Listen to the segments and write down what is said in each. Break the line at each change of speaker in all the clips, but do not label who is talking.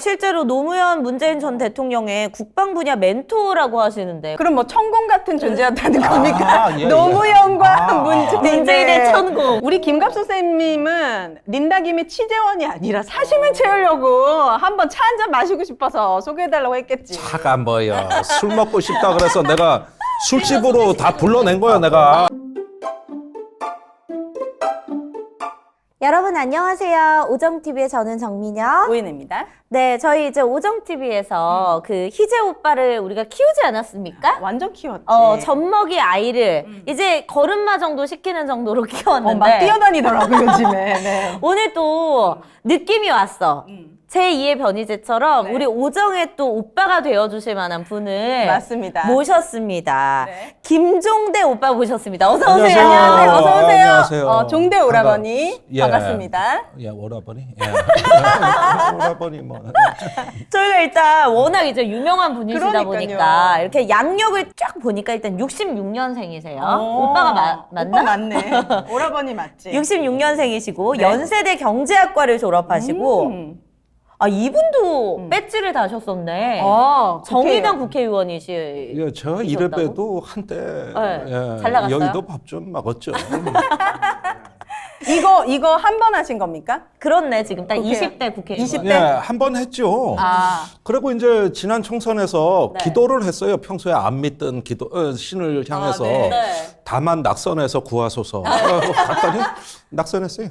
실제로 노무현 문재인 전 대통령의 국방 분야 멘토라고 하시는데
그럼 뭐 천공 같은 존재였다는 겁니까?
예, 예.
노무현과
문재인의 천공.
우리 김갑수 선생님은 린다김의 취재원이 아니라 사심을 채우려고 한번 차 한 잔 마시고 싶어서 소개해달라고 했겠지.
차가 뭐야. 술 먹고 싶다 그래서 내가 술집으로 다 불러낸 거야 내가.
여러분 안녕하세요. 오정TV의 저는 정민영.
오인혜입니다.
네, 저희 이제 오정TV에서 그 희재 오빠를 우리가 키우지 않았습니까?
완전 키웠지.
젖먹이 아이를 이제 걸음마 정도 시키는 정도로 키웠는데
막 뛰어다니더라고 요즘에. 네.
오늘 또 느낌이 왔어. 제2의 변희재처럼
네.
우리 오정의 또 오빠가 되어주실 만한 분을
맞습니다.
모셨습니다.
네.
김종대 오빠 모셨습니다. 어서 오세요.
안녕하세요.
안녕하세요. 어서 오세요.
안녕하세요.
종대 오라버니
예.
반갑습니다.
예, 오라버니. 예. 오라버니 뭐.
저희가 일단 워낙 이제 유명한 분이시다
그러니까요.
보니까 이렇게 양력을 쫙 보니까 일단 66년생이세요. 오빠가 맞나?
오빠 맞네. 오라버니 맞지?
66년생이시고
네.
연세대 경제학과를 졸업하시고 아 이분도
음.
배지를 다셨었네.
국회의원.
정의당 국회의원이시.
예, 저
이셨다고?
이래봬도 한때
네.
예,
잘 나갔어요?
여의도 밥 좀 먹었죠.
이거 한 번 하신 겁니까?
그렇네 지금 딱
국회의원.
20대 국회의원.
20대?
예, 한 번 했죠. 그리고 이제 지난 총선에서
네.
기도를 했어요. 평소에 안 믿던 신을 향해서
네.
다만 낙선해서 구하소서. 갔더니 낙선했어요.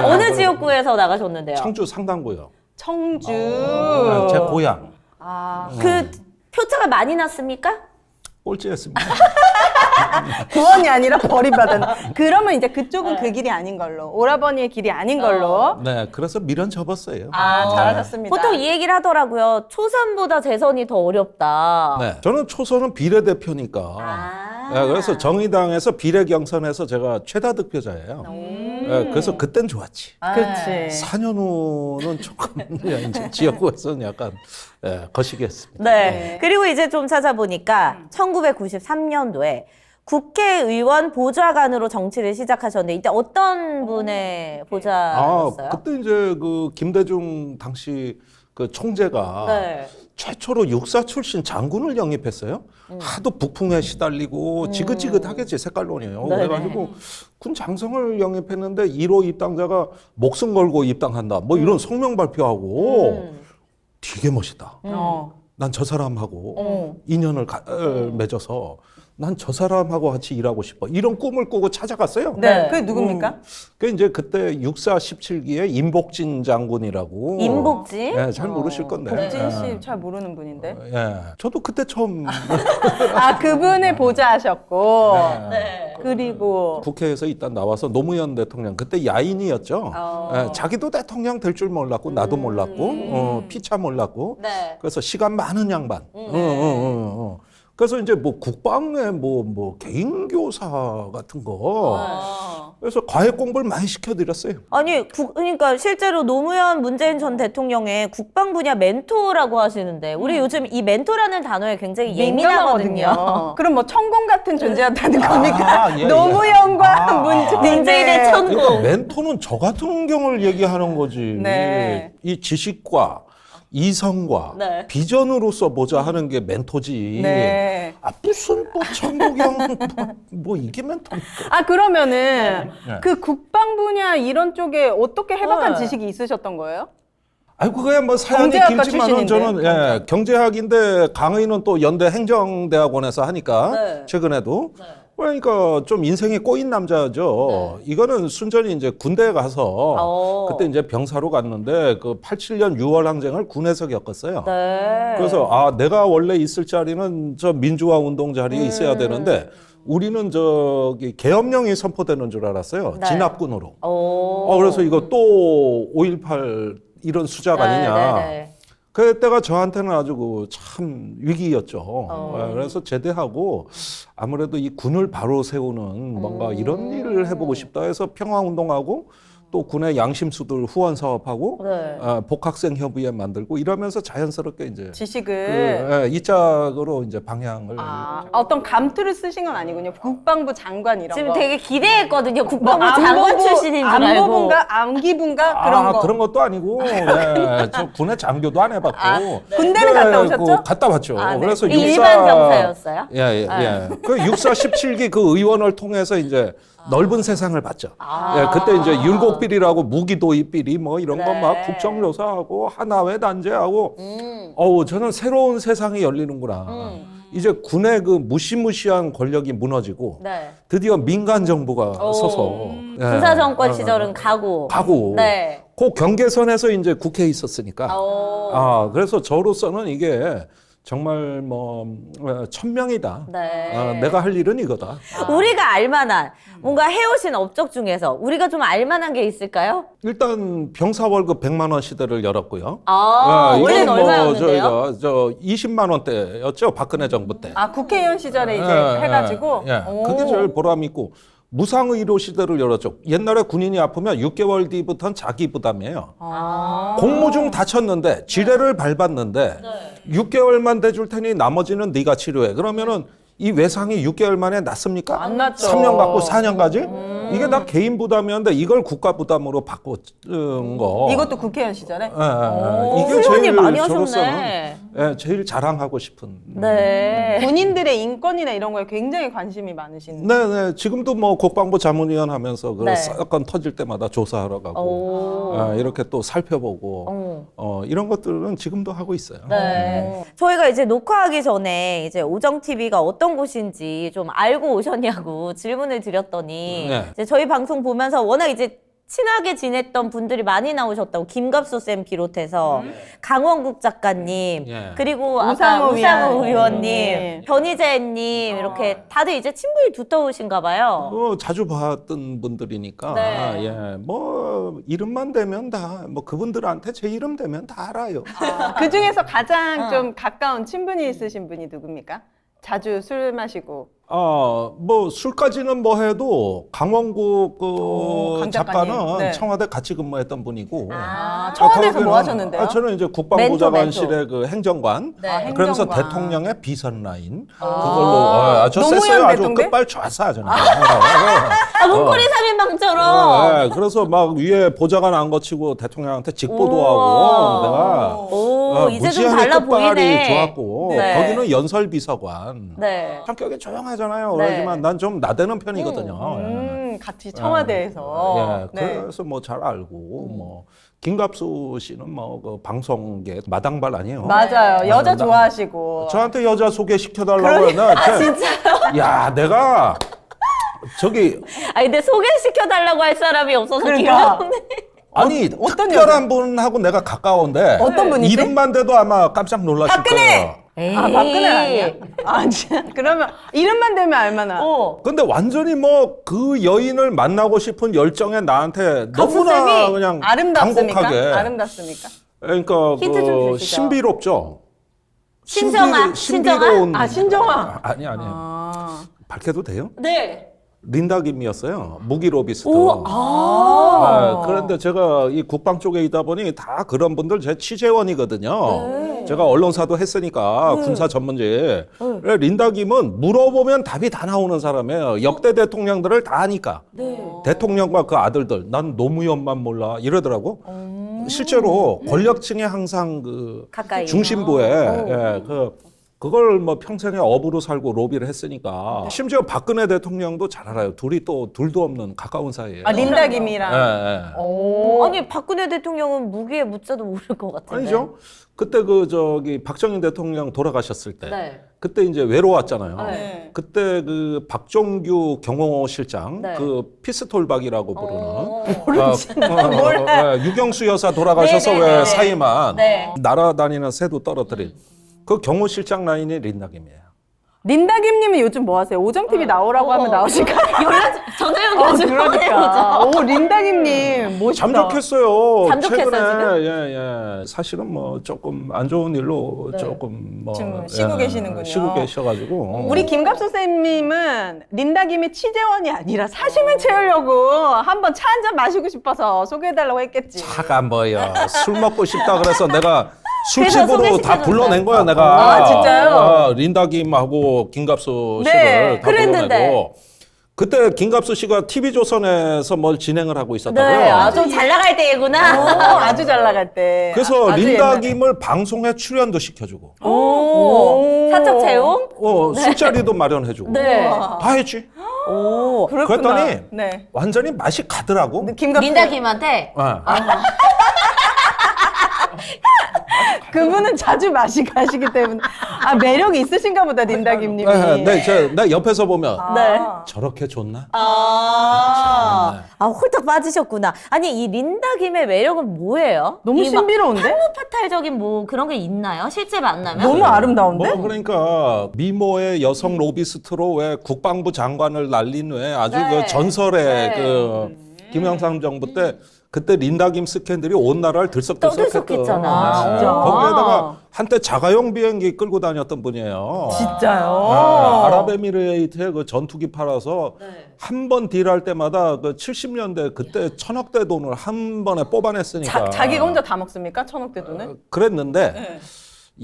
어느 지역구에서 나가셨는데요?
청주 상당구요.
청주.
제 고향.
그 표차가 많이 났습니까?
꼴찌였습니다.
구원이 아니라 버림받은. 그러면 이제 그쪽은 그 길이 아닌 걸로. 오라버니의 길이 아닌 걸로.
네, 그래서 미련 접었어요.
잘하셨습니다.
보통 이 얘기를 하더라고요. 초선보다 재선이 더 어렵다.
네, 저는 초선은 비례대표니까. 네, 그래서 정의당에서 비례 경선에서 제가 최다 득표자예요. 네, 그래서 그땐 좋았지.
그치.
4년 후는 조금 이제 지역구에서는 약간 거시기했습니다.
네. 그리고 이제 좀 찾아보니까 1993년도에 국회의원 보좌관으로 정치를 시작하셨는데 이때 어떤 분의 보좌였어요?
그때 이제 그 김대중 당시 그 총재가
네.
최초로 육사 출신 장군을 영입했어요. 하도 북풍에 시달리고 지긋지긋하겠지 색깔론이에요.
네네.
그래가지고 군 장성을 영입했는데 1호 입당자가 목숨 걸고 입당한다. 뭐 이런 성명 발표하고 되게 멋있다. 난 저 사람하고 인연을 맺어서 난 저 사람하고 같이 일하고 싶어. 이런 꿈을 꾸고 찾아갔어요.
네. 그게 누굽니까?
그 이제 그때 육사 17기의 임복진 장군이라고.
임복진?
예, 잘 모르실 건데.
복진 씨 잘 모르는 분인데.
예. 저도 그때 처음
그분을 보좌하셨고.
네.
그리고
국회에서 일단 나와서 노무현 대통령 그때 야인이었죠. 예, 자기도 대통령 될 줄 몰랐고 나도 몰랐고 피차 몰랐고.
네.
그래서 시간 많은 양반. 그래서 이제 뭐 국방에 뭐 개인 교사 같은 거. 그래서 과외 공부를 많이 시켜드렸어요.
아니, 그러니까 실제로 노무현 문재인 전 대통령의 국방 분야 멘토라고 하시는데 우리 요즘 이 멘토라는 단어에 굉장히 예민하거든요.
그럼 뭐 천공 같은 존재였다는 겁니까?
예, 예.
노무현과
문재인의 천공.
그러니까 멘토는 저 같은 경우를 얘기하는 거지.
네.
이 지식과 이성과
네.
비전으로서 보자 하는 게 멘토지.
네.
무슨 뭐 천국형 뭐 이게 멘토입니까?
그러면은
네.
그 국방 분야 이런 쪽에 어떻게 해박한
네.
지식이 있으셨던 거예요?
아이고 그야 뭐 사연이
경제학과
길지만은
출신인데.
저는 경제학인데 강의는 또 연대 행정대학원에서 하니까
네.
최근에도 그러니까 좀 인생이 꼬인 남자죠. 이거는 순전히 이제 군대에 가서 그때 이제 병사로 갔는데 그 87년 6월 항쟁을 군에서 겪었어요.
네.
그래서 내가 원래 있을 자리는 저 민주화 운동 자리에 있어야 되는데 우리는 저기 계엄령이 선포되는 줄 알았어요.
네.
진압군으로.
오.
그래서 이거 또 5.18 이런 수작 아니냐.
네.
그때가 저한테는 아주 참 위기였죠. 그래서 제대하고 아무래도 이 군을 바로 세우는 뭔가 이런 일을 해보고 싶다 해서 평화운동하고 또 군의 양심수들 후원 사업하고
네.
복학생 협의회 만들고 이러면서 자연스럽게 이제
지식을
이 짝으로 이제 방향을
어떤 감투를 쓰신 건 아니군요. 국방부 장관 이런
지금
거.
되게 기대했거든요.
뭐
국방부 장관 출신인 줄 알고.
안보분가 암기분가 그런 거.
그런 것도 아니고 저 군의 장교도 안 해봤고
군대는 갔다 오셨죠?
갔다 왔죠.
네.
그래서
일반 병사였어요?
예. 그 육사 17기 그 의원을 통해서 이제 넓은 세상을 봤죠. 예, 그때 이제 율곡비리라고 무기도입비리 뭐 이런 거 막
네.
국정조사하고 하나회 단죄하고 저는 새로운 세상이 열리는구나. 이제 군의 그 무시무시한 권력이 무너지고
네.
드디어 민간 정부가 서서
군사 정권 시절은 가고. 네.
그 경계선에서 이제 국회에 있었으니까. 그래서 저로서는 이게 정말 뭐 천명이다.
네.
내가 할 일은 이거다.
우리가 알만한 뭔가 해오신 업적 중에서 우리가 좀 알만한 게 있을까요?
일단 병사 월급 100만 원 시대를 열었고요.
원래는
이건
얼마였는데요?
저희가 20만 원대였죠. 박근혜 정부 때.
국회의원 시절에 이제 해가지고.
그게 제일 보람 있고 무상의료 시대를 열었죠. 옛날에 군인이 아프면 6개월 뒤부터는 자기 부담이에요. 공무 중 다쳤는데 지뢰를 밟았는데 6개월만 대줄 테니 나머지는 네가 치료해. 그러면은 이 외상이 6개월 만에 낫습니까?
안 낫죠.
3년 갖고 4년 가지? 이게 다 개인 부담이었는데 이걸 국가 부담으로 바꾼 거.
이것도 국회의원 시절에?
이게
훌륭히
제일
많이
저로서는
하셨네.
제일 자랑하고 싶은.
네.
군인들의 인권이나 이런 거에 굉장히 관심이 많으신.
네. 지금도 뭐 국방부 자문위원 하면서 그
네.
사건 터질 때마다 조사하러 가고 이렇게 또 살펴보고 이런 것들은 지금도 하고 있어요.
네. 저희가 이제 녹화하기 전에 이제 오정 TV가 어떤 곳인지 좀 알고 오셨냐고 질문을 드렸더니
네.
이제 저희 방송 보면서 워낙 이제 친하게 지냈던 분들이 많이 나오셨다고 김갑수 쌤 비롯해서 강원국 작가님
예.
그리고 아까
우상호
우상호 의원님,
네.
변희재님 이렇게 다들 이제 친분이 두터우신가 봐요.
자주 봤던 분들이니까
네.
뭐 이름만 대면 다 뭐 그분들한테 제 이름 대면 다 알아요.
그 중에서 가장 좀 가까운 친분이 있으신 분이 누굽니까? 자주 술 마시고.
뭐 술까지는 뭐 해도 강원국
강 작가님.
작가는
네.
청와대 같이 근무했던 분이고.
청와대에서 뭐
거기는-
하셨는데요?
저는 이제 국방부
멘토,
자관실의 그 행정관.
네.
그러면서
행정관.
대통령의 비선 라인. 그걸로 저
노무현
셌어요. 아주
대통령?
끝발 좌사 저는.
문고리 3인방처럼.
그래서 막 위에 보좌관 안 거치고 대통령한테 직보도
우와.
하고 내가
오, 이제 좀
무지하게
달라
끝발이
보이네.
좋았고
네.
거기는 연설비서관.
네.
성격이 조용하잖아요.
네.
그러지만 난 좀 나대는 편이거든요.
같이 청와대에서. 네.
그래서 뭐 잘 알고 뭐 김갑수 씨는 뭐 그 방송계 마당발 아니에요.
맞아요. 여자
나-
좋아하시고.
저한테 여자 소개시켜달라고 했는데
진짜요?
야 내가 저기
근데 소개시켜달라고 할 사람이 없어서
그러니까.
기가
아니
어떤
특별한 분하고 내가 가까운데
어떤 분이지?
이름만 대도 아마 깜짝 놀라실 거예요.
박근혜 아니야? 진짜. 그러면 이름만 대면 알만한.
근데 완전히 뭐 그 여인을 만나고 싶은 열정에 나한테 너무나
갑수쌤이
그냥
아름답습니까?
당혹하게.
아름답습니까?
그러니까
힌트 좀
그
주시죠.
신비롭죠.
신정아?
신비로운.
신정아.
아니. 밝혀도 돼요?
네.
린다 김이었어요. 무기 로비스트.
오,
그런데 제가 이 국방 쪽에 있다 보니 다 그런 분들 제 취재원이거든요. 제가 언론사도 했으니까 군사 전문지. 그래, 린다 김은 물어보면 답이 다 나오는 사람이에요. 역대 대통령들을 다 아니까. 대통령과 그 아들들. 난 노무현만 몰라. 이러더라고. 실제로 권력층에 항상 그
가까이.
중심부에 그걸 뭐 평생에 업으로 살고 로비를 했으니까 심지어 박근혜 대통령도 잘 알아요. 둘도 없는 가까운 사이예요.
린다 김이랑.
아니 박근혜 대통령은 무기의 무자도 모를 것 같은데.
아니죠. 그때 그 박정희 대통령 돌아가셨을 때
네.
그때 이제 외로웠잖아요.
네.
그때 그 박종규 경호 실장
네.
그 피스톨박이라고 부르는 유경수 여사 돌아가셔서
네네네네.
왜 사이만
네.
날아다니는 새도 떨어뜨린 그 경호 실장 라인이 린다 김이에요.
린다김님은 요즘 뭐 하세요? 오정TV 나오라고 하면 나오실까요?
전화 연결 좀
그러니까. 오, 린다김님 멋있다.
잠적했어요.
잠적했어요,
최근에 예. 사실은 뭐 조금 안 좋은 일로 조금 뭐
지금 쉬고 계시는군요.
쉬고 계셔가지고
우리 김갑수 쌤님은 린다김의 취재원이 아니라 사심을 채우려고 한번 차 한 잔 마시고 싶어서 소개해달라고 했겠지.
차가 뭐야 술 먹고 싶다 그래서 내가
그래서
술집으로 다
소개시켜줬어요.
불러낸 거야 내가.
아, 진짜요?
린다김하고 김갑수
네,
씨를 다
그랬는데.
불러내고 그때 김갑수 씨가 TV조선에서 뭘 진행을 하고 있었다고요.
네, 좀 잘 나갈 때구나.
아주 잘 나갈 때.
그래서
아주
린다김을 방송에 출연도 시켜주고
오.
사적 채용?
술자리도 마련해주고
네.
다 했지.
오.
그렇구나.
그랬더니
네.
완전히 맛이 가더라고.
김갑수
민다김한테?
그분은 자주 마시기 때문에 매력이 있으신가 보다 린다김님이.
나 옆에서 보면
네.
저렇게 좋나?
홀딱 빠지셨구나. 아니, 이 린다김의 매력은 뭐예요?
너무
이 막
신비로운데?
파탈적인 뭐 그런 게 있나요? 실제 만나면?
너무 아름다운데?
뭐 그러니까 미모의 여성 로비스트로 왜 국방부 장관을 날린 왜 아주
네.
그 전설의
네.
그 김영삼 정부 때 그때 린다김 스캔들이 온 나라를
떠들썩했잖아.
진짜?
거기에다가 한때 자가용 비행기 끌고 다녔던 분이에요.
진짜요?
아랍에미레이트에 그 전투기 팔아서 한 번 딜할 때마다 그 70년대 그때 1,000억대 돈을 한 번에 뽑아냈으니까.
자기가 혼자 다 먹습니까? 1,000억대 돈을?
그랬는데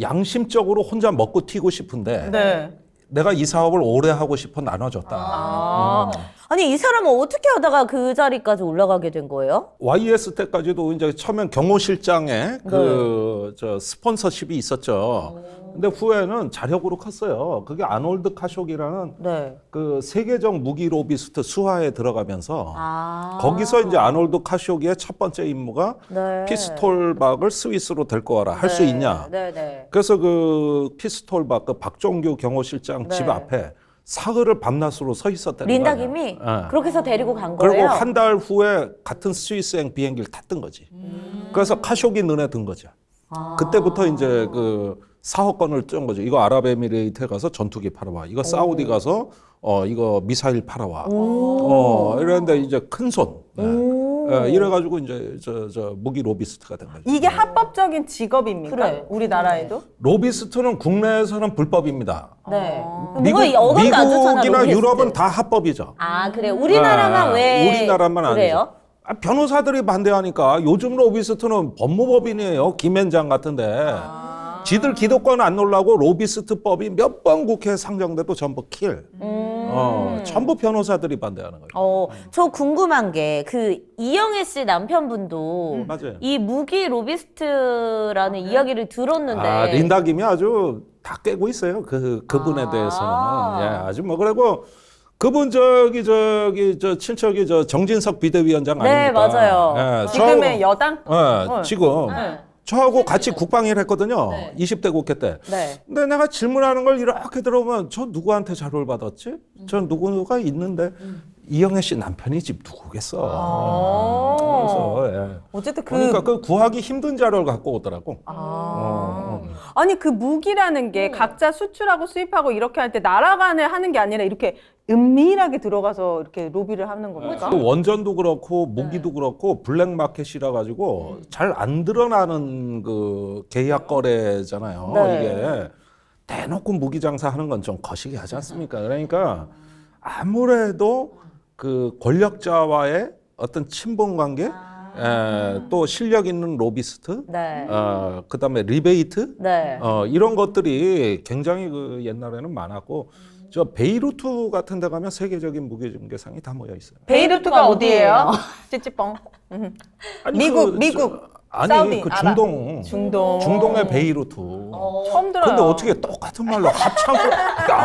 양심적으로 혼자 먹고 튀고 싶은데
네.
내가 이 사업을 오래 하고 싶어 나눠줬다.
아니, 이 사람은 어떻게 하다가 그 자리까지 올라가게 된 거예요?
YS 때까지도 이제 처음엔 경호실장에 저 스폰서십이 있었죠. 근데 후에는 자력으로 컸어요. 그게 아놀드 카쇼기라는
네.
그 세계적 무기 로비스트 수하에 들어가면서
아.
거기서 이제 아놀드 카쇼기의 첫 번째 임무가
네.
피스톨박을 스위스로 데리고 와라. 할 수 있냐.
네네.
그래서 그 피스톨박 그 박종규 경호실장 집
네.
앞에 사흘을 밤낮으로 서 있었다는
린다김이
거예요.
그렇게 해서 데리고 간 거예요?
그리고 한 달 후에 같은 스위스행 비행기를 탔던 거지. 그래서 카쇼기 눈에 든 거죠. 그때부터 이제 그 사업권을 뜬 거죠. 이거 아랍에미레이트에 가서 전투기 팔아와. 이거 사우디 가서 이거 미사일 팔아와. 이랬는데 이제 큰 손. 이래가지고 이제 저 무기 로비스트가 된 거죠.
이게 합법적인 직업입니까?
그래.
우리나라에도?
로비스트는 국내에서는 불법입니다.
네. 뭔가 어감도 안 좋잖아.
미국이나
로비스트.
유럽은 다 합법이죠.
아, 그래. 우리나라만 왜?
우리나라만
그래요?
아니죠. 변호사들이 반대하니까 요즘 로비스트는 법무법인이에요. 김앤장 같은데. 지들 기득권 안 놀라고 로비스트법이 몇 번 국회에 상정돼도 전부 킬. 전부 변호사들이 반대하는 거예요.
저 궁금한 게 그 이영애 씨 남편분도
맞아요.
이 무기 로비스트라는 이야기를 들었는데
린다김이 아주 다 깨고 있어요. 그분에 대해서는. 예, 아주 뭐 그리고 그분 저 친척이 저 정진석 비대위원장
네,
아닙니까?
맞아요.
예,
지금의 여당?
지금 저하고 같이 국방일 했거든요. 20대 국회 때.
네.
근데 내가 질문하는 걸 이렇게 들어보면 저 누구한테 자료를 받았지? 저 누구가 있는데 이영애 씨 남편이 집 누구겠어. 그래서
어쨌든
그러니까 그 구하기 힘든 자료를 갖고 오더라고.
아니 그 무기라는 게 각자 수출하고 수입하고 이렇게 할 때 나라 간에 하는 게 아니라 이렇게 은밀하게 들어가서 이렇게 로비를 하는 겁니까?
그 원전도 그렇고 무기도 그렇고 블랙마켓이라 가지고 잘 안 드러나는 그 계약 거래잖아요.
네.
이게 대놓고 무기 장사하는 건 좀 거시기 하지 않습니까? 그러니까 아무래도 그 권력자와의 어떤 친분 관계, 또 실력 있는 로비스트,
네.
그다음에 리베이트,
네.
이런 것들이 굉장히 그 옛날에는 많았고. 저 베이루트 같은 데 가면 세계적인 무기 중개상이 다 모여 있어요.
베이루트가 어디예요? 찌찌뻥.
아니,
미국.
아니
사우디,
그
아랍.
중동.
중동.
중동의 베이루트.
처음 들어요.
근데 어떻게 똑같은 말로 합창?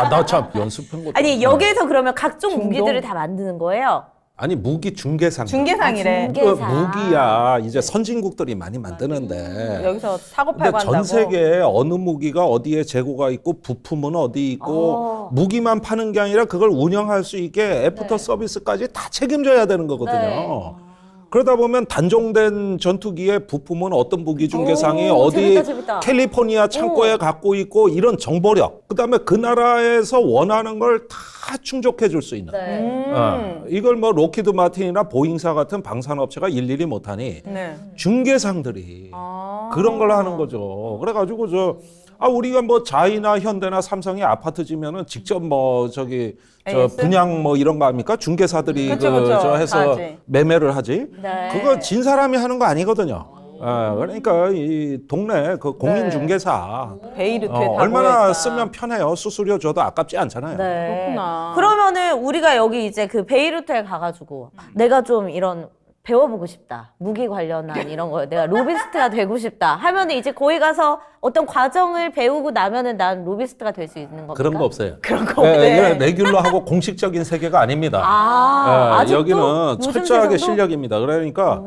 나 참 연습한 거.
아니, 여기에서 그러면 각종 무기들을 다 만드는 거예요?
아니 무기 중개상.
중개상이래.
중개-
그
중개상.
무기야 이제 선진국들이 많이 만드는데.
여기서 사고
근데
팔고 한다고.
전 세계에 어느 무기가 어디에 재고가 있고 부품은 어디 있고 무기만 파는 게 아니라 그걸 운영할 수 있게 애프터 서비스까지 다 책임져야 되는 거거든요.
네.
그러다 보면 단종된 전투기의 부품은 어떤 무기 중개상이
오,
어디
재밌다, 재밌다.
캘리포니아 창고에 갖고 있고 이런 정보력, 그다음에 그 나라에서 원하는 걸 다 충족해 줄 수 있는. 이걸 뭐 로키드 마틴이나 보잉사 같은 방산업체가 일일이 못하니
네.
중개상들이 그런 걸 하는 거죠. 그래가지고 우리가 뭐 자이나 현대나 삼성이 아파트 지면은 직접 뭐 저기
AS?
분양 뭐 이런 거 합니까? 중개사들이
그쵸, 그쵸.
저 해서
하지.
매매를 하지.
네.
그거 진 사람이 하는 거 아니거든요. 그러니까 이 동네 그 공인
네.
중개사
베이루트에 다
얼마나
모여있다.
쓰면 편해요. 수수료 줘도 아깝지 않잖아요.
네.
그렇구나.
그러면은 우리가 여기 이제 그 베이루트에 가가지고 내가 좀 이런 배워보고 싶다. 무기 관련한 이런 거 내가 로비스트가 되고 싶다 하면은 이제 거기 가서 어떤 과정을 배우고 나면은 난 로비스트가 될 수 있는 겁니까?
그런 거 없어요.
그런 거 없네.
이건 레귤러하고 공식적인 세계가 아닙니다.
아직도
여기는
요즘
철저하게
세상도?
실력입니다. 그러니까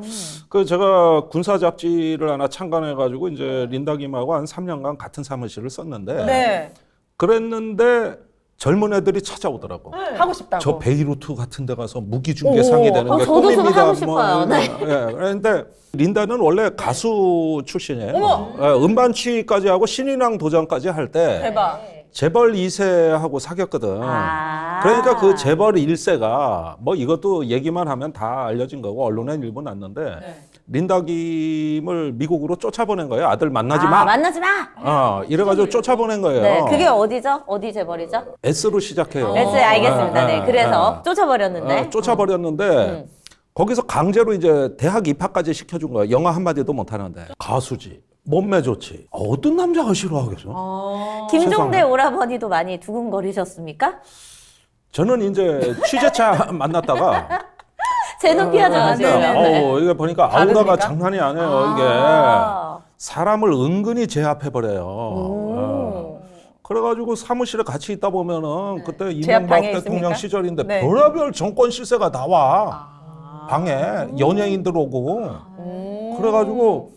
그 제가 군사 잡지를 하나 창간해가지고 이제 린다김하고 한 3년간 같은 사무실을 썼는데
네.
그랬는데 젊은 애들이 찾아오더라고.
하고 싶다고.
저 베이루트 같은 데 가서 무기 중개상이 되는 게
저도 좀
꿈입니다.
하고 싶어요. 네.
그런데 린다는 원래 가수 출신이에요. 음반취까지 하고 신인왕 도전까지 할 때
대박.
재벌 2세하고 사귀었거든. 그러니까 그 재벌 1세가 뭐 이것도 얘기만 하면 다 알려진 거고 언론에 일부 났는데 린다김을 미국으로 쫓아보낸 거예요. 아들 만나지 마.
만나지 마.
이래가지고 쫓아보낸 거예요.
네, 그게 어디죠? 어디 재벌이죠?
S로 시작해요.
S 알겠습니다. 네, 그래서 쫓아버렸는데.
쫓아버렸는데 거기서 강제로 이제 대학 입학까지 시켜준 거예요. 영어 한마디도 못하는데. 가수지. 몸매 좋지. 어떤 남자가 싫어하겠어?
김종대
세상에.
오라버니도 많이 두근거리셨습니까?
저는 이제 취재차 만났다가
제 눈 피하지 마세요.
이게 보니까
다릅니까?
아우라가 장난이 아니에요. 이게
아.
사람을 은근히 제압해버려요. 그래가지고 사무실에 같이 있다 보면은 그때 이명박
제압당해
대통령
있습니까?
시절인데
네.
별의별 정권 실세가 나와. 방에 연예인들 오고. 그래가지고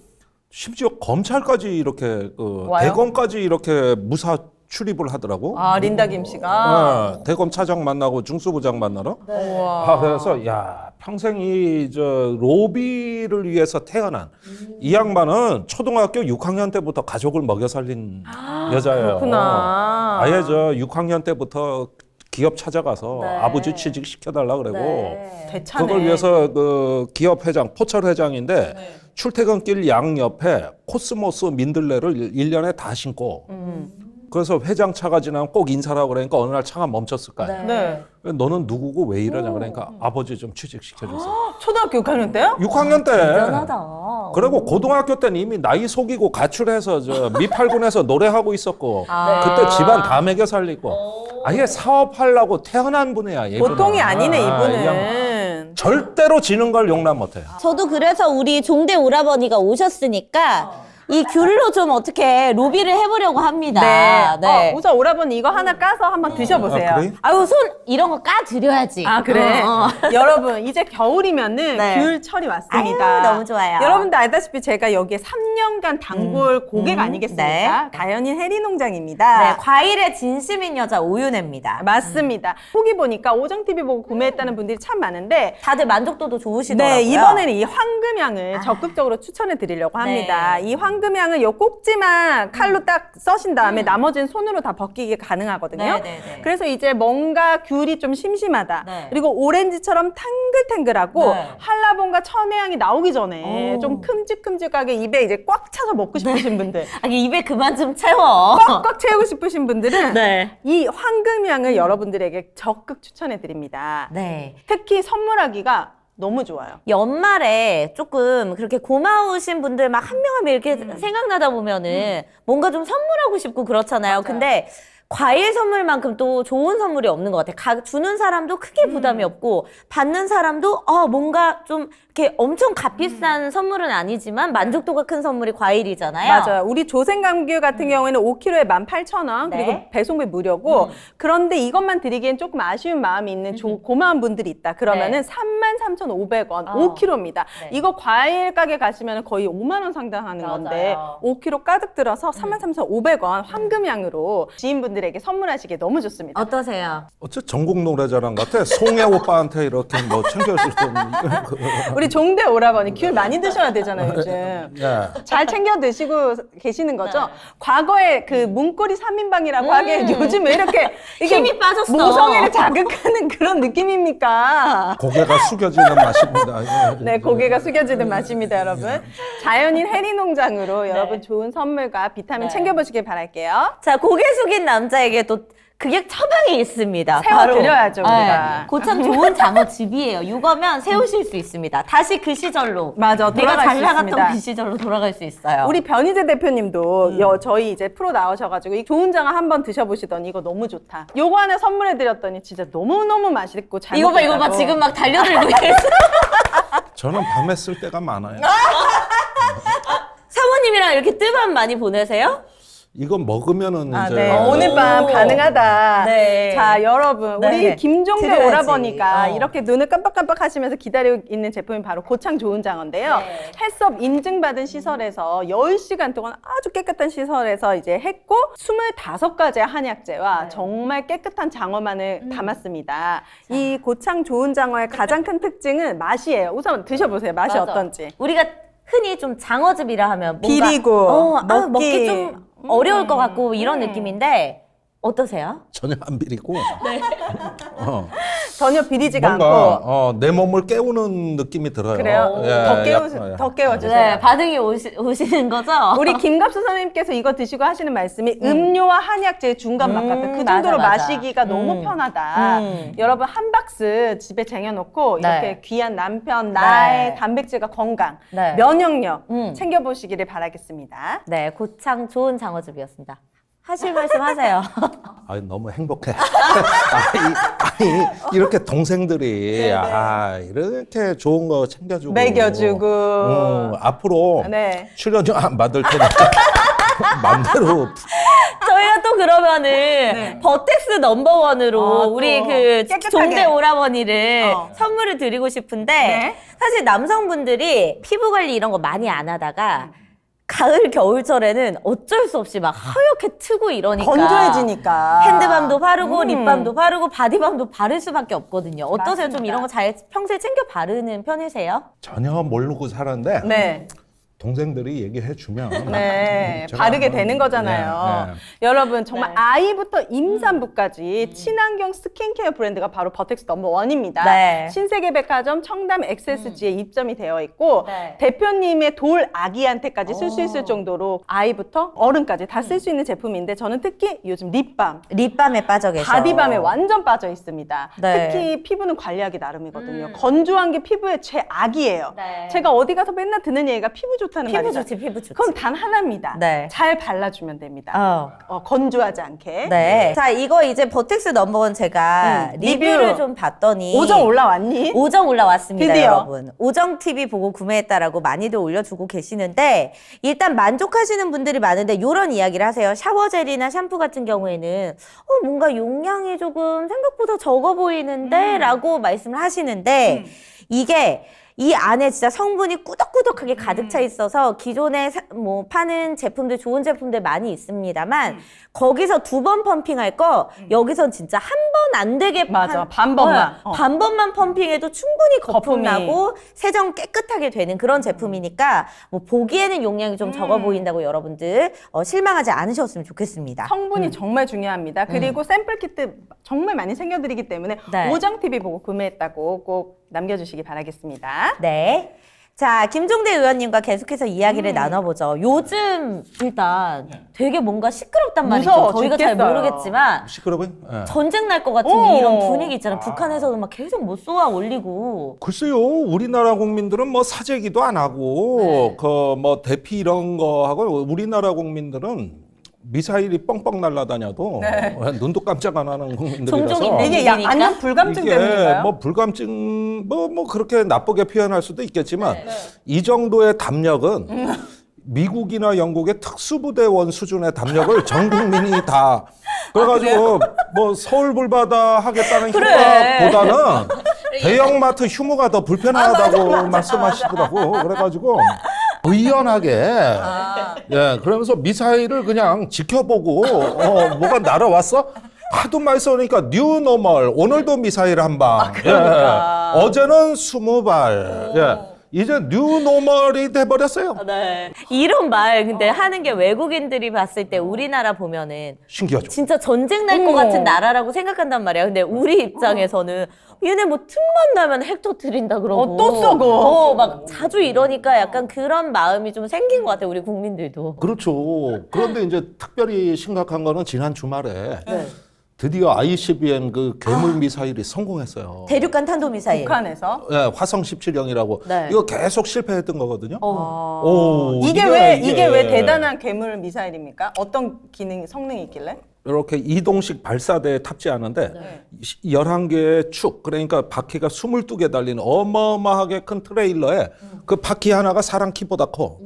심지어 검찰까지 이렇게
와요?
대검까지 이렇게 무사 출입을 하더라고.
린다김 씨가.
대검 차장 만나고 중수부장 만나러.
우와.
그래서 야 평생 저 로비를 위해서 태어난 이 양반은 초등학교 6학년 때부터 가족을 먹여 살린 여자예요.
그렇구나.
아예 저 6학년 때부터 기업 찾아가서
네.
아버지 취직 시켜달라 그러고
대차네.
그걸 위해서 그 기업 회장 포철 회장인데 출퇴근길 양 옆에 코스모스 민들레를 1년에 다 신고 그래서 회장 차가 지나면 꼭 인사라고 그러니까 어느 날 차가 멈췄을 거 아니야.
네.
너는 누구고 왜 이러냐 그러니까 아버지 좀 취직시켜주세요.
초등학교 6학년 때요?
6학년 때.
대단하다.
그리고 고등학교 때는 이미 나이 속이고 가출해서 저 미팔군에서 노래하고 있었고 그때 집안 다 먹여 살리고 아예 사업하려고 태어난 분이야. 얘분은.
보통이 아니네,
이 양반.
이분은.
절대로 지는 걸 용납 못해요.
저도 그래서 우리 종대 오라버니가 오셨으니까 이 귤로 좀 어떻게 로비를 해보려고 합니다.
네. 우선 오라버니 이거 하나 까서 한번 드셔보세요.
아, 그래?
아유, 손 이런 거 까드려야지.
아, 그래? 여러분, 이제 겨울이면은
네.
귤철이 왔습니다.
아유, 너무 좋아요.
여러분도 알다시피 제가 여기에 3년간 단골 고객 아니겠습니까?
네.
다현이 해리 농장입니다.
네, 과일의 진심인 여자 오윤혜입니다.
맞습니다. 후기 보니까 오정TV 보고 구매했다는 분들이 참 많은데
다들 만족도도 좋으시더라고요.
네, 이번에는 이 황금향을 적극적으로 추천해 드리려고 합니다.
네.
이 황금향은 요 꼭지만 칼로 딱 써신 다음에 나머지는 손으로 다 벗기게 가능하거든요.
네, 네, 네.
그래서 이제 뭔가 귤이 좀 심심하다.
네.
그리고 오렌지처럼 탱글탱글하고
네.
한라봉과 천혜향이 나오기 전에 좀 큼직큼직하게 입에 이제 꽉 차서 먹고 싶으신 분들,
아, 입에 그만 좀 채워.
꽉꽉 채우고 싶으신 분들은
네.
이 황금향을 여러분들에게 적극 추천해 드립니다.
네.
특히 선물하기가 너무 좋아요.
연말에 조금 그렇게 고마우신 분들 막 한 명 한 명 이렇게 생각나다 보면은 뭔가 좀 선물하고 싶고 그렇잖아요. 근데 과일 선물만큼 또 좋은 선물이 없는 것 같아요. 주는 사람도 크게 부담이 없고 받는 사람도 뭔가 좀 이렇게 엄청 값비싼 선물은 아니지만 만족도가 큰 선물이 과일이잖아요.
맞아요. 우리 조생감귤 같은 경우에는 5kg에 18,000원 그리고
네.
배송비 무료고 그런데 이것만 드리기엔 조금 아쉬운 마음이 있는 고마운 분들이 있다. 그러면은
네.
33,500원 5kg입니다.
네.
이거 과일 가게 가시면 거의 5만 원 상당하는
맞아요.
건데 5kg 가득 들어서 33,500원 황금향으로 지인분들 분들에게 선물하시기에 너무 좋습니다.
어떠세요?
어째 전국 노래자랑 같아. 송혜 오빠한테 이렇게 뭐 챙겨줄 수 있는.
우리 종대 오라버니 귤 많이 드셔야 되잖아요, 요즘.
예.
잘 챙겨 드시고 계시는 거죠? 과거에 그 문고리 3인방이라고 하기엔 요즘 왜 이렇게 이게
힘이 빠졌어.
모성애를 자극하는 그런 느낌입니까?
고개가 숙여지는 맛입니다. 예.
네, 고개가 숙여지는 맛입니다, 여러분. 자연인 해리농장으로 여러분 좋은 선물과 비타민
네.
챙겨보시길 바랄게요.
자, 고개 숙인 남자에게 또 그게 처방이 있습니다.
세워드려야죠,
바로.
우리가.
네, 고참 좋은 장어집이에요. 이거면 세우실 수 있습니다. 다시 그 시절로.
맞아,
내가
돌아갈
잘
수
나갔던
있습니다.
그 시절로 돌아갈 수 있어요.
우리 변희재 대표님도 저희 이제 프로 나오셔가지고 이 좋은 장어 한번 드셔보시더니 이거 너무 좋다. 요거 하나 선물해드렸더니 진짜 너무너무 맛있고 잘
이거 봐, 이거 봐.
먹겠다고.
지금 막 달려들고 있어.
저는 밤에 쓸 때가 많아요.
사모님이랑 이렇게 뜨밤 많이 보내세요?
이거 먹으면은
아,
이제
네. 오늘 밤 가능하다.
네.
자, 여러분.
네.
우리 김종대
드려야지.
오라버니까
어.
이렇게 눈을 깜빡깜빡 하시면서 기다리고 있는 제품이 바로 고창 좋은 장어인데요.
네.
헬스업 인증받은 시설에서 10시간 동안 아주 깨끗한 시설에서 이제 했고 25가지의 한약재와
네.
정말 깨끗한 장어만을 담았습니다. 이 고창 좋은 장어의 가장 큰 특징은 맛이에요. 우선 드셔보세요. 맛이
맞아.
어떤지.
우리가 흔히 좀 장어즙이라 하면 뭔가
비리고
먹기 좀 어려울 것 같고 이런 느낌인데 어떠세요?
전혀 안 비리고
전혀 비리지가
뭔가
않고
내 몸을 깨우는 느낌이 들어요.
그래요?
예,
더 깨워주세요.
네, 반응이 오시는 거죠?
우리 김갑수 선생님께서 이거 드시고 하시는 말씀이 음료와 한약재의 중간 맛 같다. 그 정도로
맞아, 맞아.
마시기가 너무 편하다. 여러분 한 박스 집에 쟁여놓고
네.
이렇게 귀한 남편, 나의
네.
단백질과 건강,
네.
면역력 챙겨보시기를 바라겠습니다.
네, 고창 좋은 장어즙이었습니다. 하실 말씀 하세요.
아니, 너무 행복해. 아니, 이렇게 동생들이 이렇게 좋은 거 챙겨주고
먹여주고.
앞으로
네.
출연료 안 받을 테니까 맘대로
저희가 또 그러면은 버텍스 넘버원으로 우리 그
네. 깨끗하게.
종대 오라버니를
어.
선물을 드리고 싶은데
네.
사실 남성분들이 피부 관리 이런 거 많이 안 하다가 가을 겨울철에는 어쩔 수 없이 막 하얗게 트고 이러니까
건조해지니까.
핸드밤도 바르고 립밤도 바르고 바디밤도 바를 수밖에 없거든요. 어떠세요? 좀
맞습니다.
이런 거 잘 평소에 챙겨 바르는 편이세요?
전혀 모르고 살았는데
네.
동생들이 얘기해 주면
네,
제가
바르게
한번,
되는 거잖아요.
네, 네.
여러분 정말
네.
아이부터 임산부까지 친환경 스킨케어 브랜드가 바로 버텍스 넘버원입니다.
네.
신세계백화점 청담 XSG에 입점이 되어 있고
네.
대표님의 돌 아기한테까지 쓸 수 있을 정도로 아이부터 어른까지 다 쓸 수 있는 제품인데 저는 특히 요즘 립밤,
립밤에 빠져 계셔.
바디밤에 완전 빠져 있습니다.
네.
특히 피부는 관리하기 나름이거든요. 건조한 게 피부의 최악이에요.
네.
제가 어디 가서 맨날 듣는 얘기가 피부 좋다는
피부
말이죠.
좋지, 피부 좋지.
그건 단 하나입니다.
네.
잘 발라주면 됩니다. 건조하지 않게.
네. 자, 이거 이제 버텍스 넘버원 제가 리뷰를
리뷰.
좀 봤더니
5점 올라왔니?
5점 올라왔습니다,
드디어.
여러분. 오정 TV 보고 구매했다라고 많이들 올려주고 계시는데 일단 만족하시는 분들이 많은데 이런 이야기를 하세요. 샤워젤이나 샴푸 같은 경우에는 뭔가 용량이 조금 생각보다 적어 보이는데 라고 말씀을 하시는데 이게 이 안에 진짜 성분이 꾸덕꾸덕하게 가득 차 있어서 기존에 뭐 파는 제품들 좋은 제품들 많이 있습니다만 거기서 2번 펌핑할 거 여기선 진짜 한 번 안 되게
맞아, 반 번만.
반 번만 펌핑해도 충분히 거품
거품이.
나고 세정 깨끗하게 되는 그런 제품이니까 뭐 보기에는 용량이 좀 적어 보인다고 여러분들 실망하지 않으셨으면 좋겠습니다.
성분이 정말 중요합니다. 그리고 샘플 키트 정말 많이 챙겨드리기 때문에
네.
오정TV 보고 구매했다고 꼭 남겨주시기 바라겠습니다.
네. 자, 김종대 의원님과 계속해서 이야기를 나눠보죠. 요즘 일단 되게 뭔가 시끄럽단 말이죠.
무서워
저희가 잘
죽겠어요.
모르겠지만
시끄러워요? 예.
전쟁 날 것 같은
오.
이런 분위기 있잖아요. 북한에서도 막 계속 뭐 쏘아 올리고.
글쎄요, 우리나라 국민들은 뭐 사재기도 안 하고, 그 뭐 대피 이런 거 하고, 우리나라 국민들은 미사일이 뻥뻥 날아다녀도 눈도 깜짝 안 하는 국민들이라서
종종 있는
이게
일이니까?
완전 불감증
이게
때문인가요?
뭐 불감증 뭐 그렇게 나쁘게 표현할 수도 있겠지만 이 정도의 담력은 미국이나 영국의 특수부대원 수준의 담력을 전 국민이 다 그래가지고 뭐 서울 불바다 하겠다는 휴가보다는 대형마트 휴무가 더 불편하다고 말씀하시더라고. 그래가지고 의연하게 예 그러면서 미사일을 그냥 지켜보고 뭐가 날아왔어? 하도 많이 쏘니까 뉴노멀 오늘도 미사일 한 방.
그러니까.
예. 어제는 20발. 예. 이제 뉴노멀이 돼버렸어요.
네. 이런 말 근데 하는 게 외국인들이 봤을 때 우리나라 보면은
신기하죠.
진짜 전쟁 날 것 같은 나라라고 생각한단 말이야. 근데 우리 입장에서는 얘네 뭐 틈만 나면 핵 터뜨린다 그러고
또 쏘고.
막 자주 이러니까 약간 그런 마음이 좀 생긴 것 같아 우리 국민들도.
그렇죠. 그런데 이제 특별히 심각한 거는 지난 주말에
네.
드디어 ICBM 그 괴물 미사일이 성공했어요.
대륙간 탄도미사일.
북한에서.
예, 화성 17형이라고
네.
이거 계속 실패했던 거거든요. 오,
이게 왜 대단한 괴물 미사일입니까? 어떤 기능 성능이 있길래?
이렇게 이동식 발사대에 탑재하는데
네.
11개의 축 그러니까 바퀴가 22개 달리는 어마어마하게 큰 트레일러에 그 바퀴 하나가 사람 키보다 커.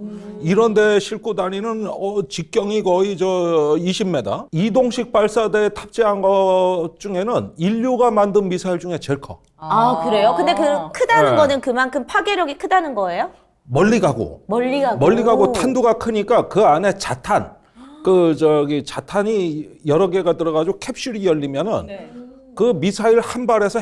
이런 데 싣고 다니는 직경이 거의 저 20m. 이동식 발사대에 탑재한 것 중에는 인류가 만든 미사일 중에 제일 커.
아 그래요? 근데 그 크다는
네.
거는 그만큼 파괴력이 크다는 거예요?
멀리 가고
멀리 가고
탄두가 크니까 그 안에 자탄 자탄이 여러 개가 들어가지고 캡슐이 열리면은 그 미사일 한 발에서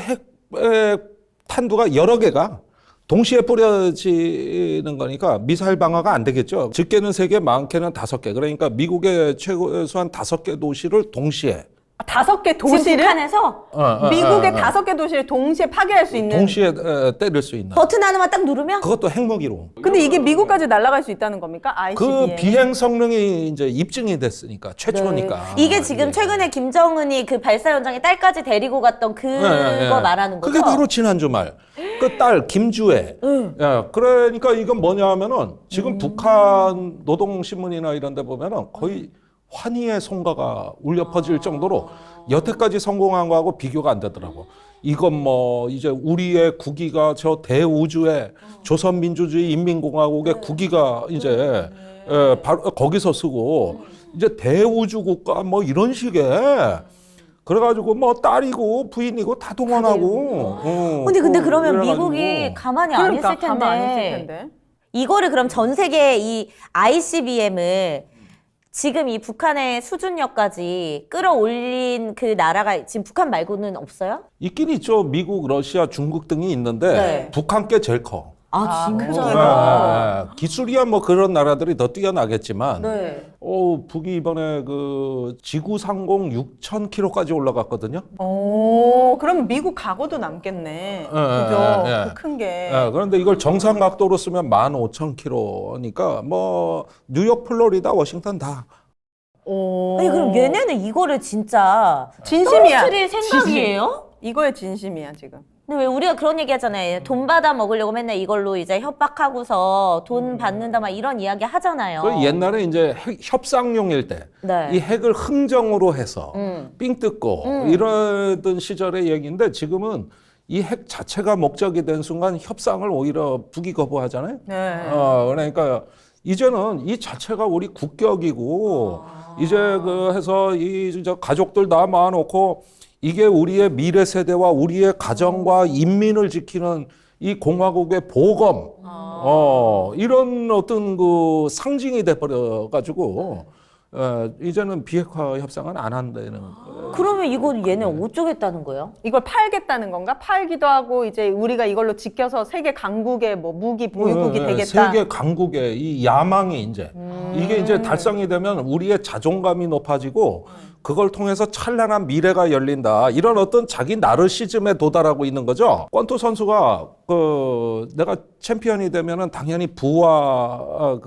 탄두가 여러 개가 동시에 뿌려지는 거니까 미사일 방어가 안 되겠죠. 적게는 3개, 많게는 5개. 그러니까 미국의 최소한 5개 도시를 동시에
5개
지금
도시를
북한에서
미국의 5개 도시를 동시에 파괴할 수 있는.
동시에 때릴 수 있는.
버튼 하나만 딱 누르면
그것도 핵무기로.
근데 이게 미국까지 날아갈 수 있다는 겁니까? ICBM.
그 비행 성능이 이제 입증이 됐으니까 최초니까.
이게 지금 최근에 김정은이 그 발사 현장에 딸까지 데리고 갔던 그거 말하는 거죠?
그게 바로 지난 주말 그 딸 김주애. 예, 그러니까 이건 뭐냐면은 지금 북한 노동신문이나 이런 데 보면은 거의 환희의 송가가 울려 퍼질 정도로 여태까지 성공한 거하고 비교가 안 되더라고. 이건 뭐 이제 우리의 국위가 저 대우주의 조선민주주의 인민공화국의 국위가 이제 바로 거기서 쓰고 이제 대우주 국가 뭐 이런 식의 그래가지고 뭐 딸이고 부인이고 다 동원하고.
근데 그러면
그래가지고.
미국이 가만히 안 있을 텐데.
가만 안 있을 텐데.
이거를 그럼 전 세계 이 ICBM을 지금 이 북한의 수준력까지 끌어올린 그 나라가 지금 북한 말고는 없어요?
있긴 있죠. 미국, 러시아, 중국 등이 있는데
네.
북한 게 제일 커.
아,
진짜요?
기술이야 뭐 그런 나라들이 더 뛰어나겠지만
네.
북이 이번에 그 지구 상공 6,000km까지 올라갔거든요.
오, 그럼 미국 각오도 남겠네. 그죠?
예.
그 큰 게.
그런데 이걸 정상 각도로 쓰면 15,000km니까 뭐 뉴욕, 플로리다, 워싱턴 다.
오.
아니 그럼 얘네는 이거를 진짜
진심이야.
떨어뜨릴 생각이에요?
이거에 진심이야, 지금.
근데 왜 우리가 그런 얘기 하잖아요. 돈 받아 먹으려고 맨날 이걸로 이제 협박하고서 돈 받는다 막 이런 이야기 하잖아요.
그 옛날에 이제 협상용일 때 이
네.
핵을 흥정으로 해서 삥 뜯고 이러던 시절의 얘기인데 지금은 이 핵 자체가 목적이 된 순간 협상을 오히려 북이 거부하잖아요.
네.
그러니까 이제는 이 자체가 우리 국격이고 이제 그 해서 이 저 가족들 다 모아놓고 이게 우리의 미래 세대와 우리의 가정과 인민을 지키는 이 공화국의 보검, 이런 어떤 그 상징이 돼버려 가지고 이제는 비핵화 협상은 안 한다는.
그러면 이거 얘네 어쩌겠다는 거예요?
이걸 팔겠다는 건가? 팔기도 하고 이제 우리가 이걸로 지켜서 세계 강국의 뭐 무기 보유국이 되겠다.
세계 강국의 이 야망이 이제 이게 이제 달성이 되면 우리의 자존감이 높아지고 그걸 통해서 찬란한 미래가 열린다. 이런 어떤 자기 나르시즘에 도달하고 있는 거죠. 권투 선수가 내가 챔피언이 되면은 당연히 부와